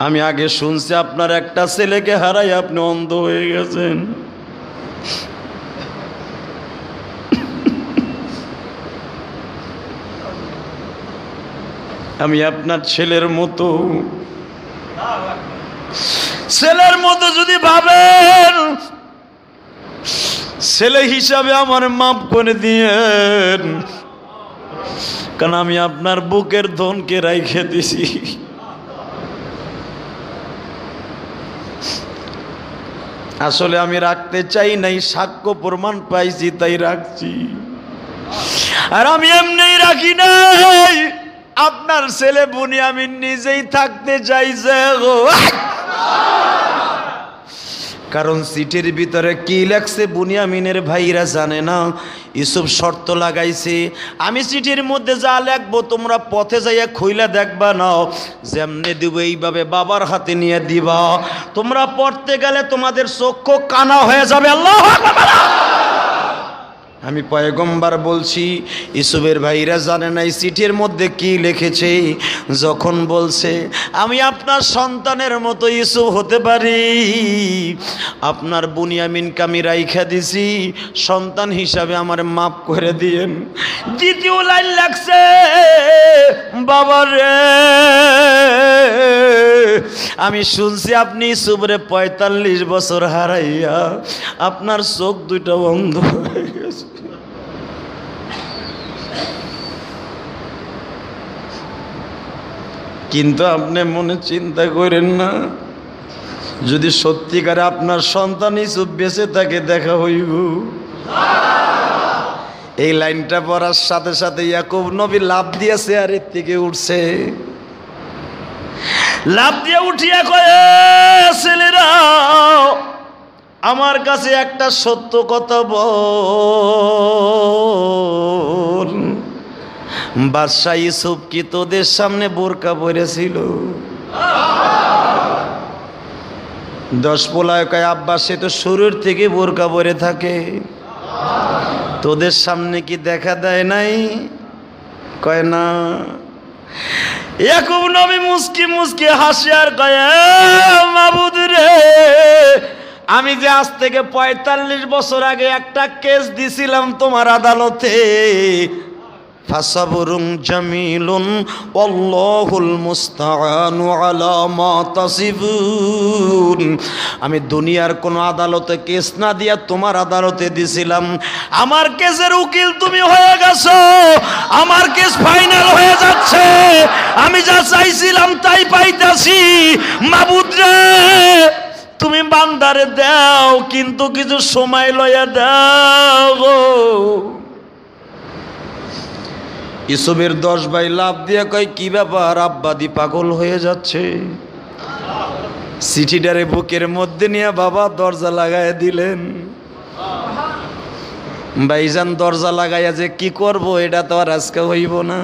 আমি আগে শুনছি আপনার একটা ছেলেকে হারাই আপনি অন্ধ হয়ে গেছেন, আমি আপনার ছেলের মতো যদি ভাবেন, ছেলে হিসাবে আমার মাফ করে দিয়েন, কারণ আমি আপনার বুকের ধনকে রাইখে দিছি। আসলে আমি রাখতে চাই নাই, সাক্ষ্য প্রমাণ পাইছি তাই রাখছি, আর আমি এমনি রাখি নাই, আপনার ছেলে বুনিয়ামিন নিজেই থাকতে চাইছে গো। কারণ চিঠির ভিতরে কি লেখছে বুনিয়ামিনের ভাইরা জানে না। ইউসুফ শর্ত লাগাইছে, আমি চিঠির মধ্যে যা লেখবো তোমরা পথে যাইয়া খুইলা দেখবা না, যেমনে দিব এইভাবে বাবার হাতে নিয়ে দিবা, তোমরা পড়তে গেলে তোমাদের চক্ষু কানা হয়ে যাবে। আল্লাহু আকবার। আমি পয়গম্বর বলছি, ইউসুফের ভাইরা জানে না এই চিঠির মধ্যে কি লিখেছে। যখন বলছে আমি আপনার সন্তানের মতো ইউসুফ হতে পারি, আপনার বুনিয়ামিনকে আমি রাইখা দিছি, সন্তান হিসাবে আমার মাফ করে দিয়েন। দ্বিতীয় লাইন লাগছে, বাবা রে আমি শুনছি আপনি ইউসুফরে 45 বছর হারাইয়া আপনার চোখ দুইটা বন্ধ হয়ে গেছে। কিন্তু আপনি মনে চিন্তা করেন না, যদি সত্যিকারে আপনার সন্তান ইউসুফ বেঁচে থাকে দেখা হইব। এই লাইনটা পড়ার সাথে সাথে ইয়াকুব নবী লাফ দিয়ে চেয়ারের থেকে উঠছে, লাফ দিয়ে উঠিয়া কয় ছেলেরা আমার কাছে একটা সত্য কথা বল, বাদশাহ ইউসুফ কি তোদের সামনে বোরকা পরেছিল? 10 পোলায় কয় আব্বা সে তো শুরুর থেকে বোরকা পরে থাকে, তোদের সামনে কি দেখা দেয় নাই? কয় না। ইয়াকুব নবী মুস্কি মুস্কি হাসি আর কয় মাবুদ রে, আমি যে আজ থেকে 45 বছর আগে একটা কেস দিছিলাম তোমার আদালতে, ফাসাবরুন জামিলুন আল্লাহুল মুস্তাআনু আলা মা তাসিফুন, আমি দুনিয়ার কোন আদালতে কেস না দিয়া তোমার আদালতে দিছিলাম, আমার কেসের উকিল তুমি হয়ে গেছো, আমার কেস ফাইনাল হয়ে হয়ে যাচ্ছে, আমি যা চাইছিলাম তাই পাইতাছি। মাবুদ রে, তুমি বান্দারে দাও, কিন্তু কিছু সময় লইয়া দাও গো। ইসুফের 10 ভাই লাভ দিয়ে কয়, কি ব্যাপার আব্বাদি পাগল হয়ে যাচ্ছে। চিঠিটারে বুকের মধ্যে নিয়ে বাবা দরজা লাগায় দিলেন। ভাইজান দরজা লাগাইয়া যে কি করব, এটা তো আর আজকে হইব না।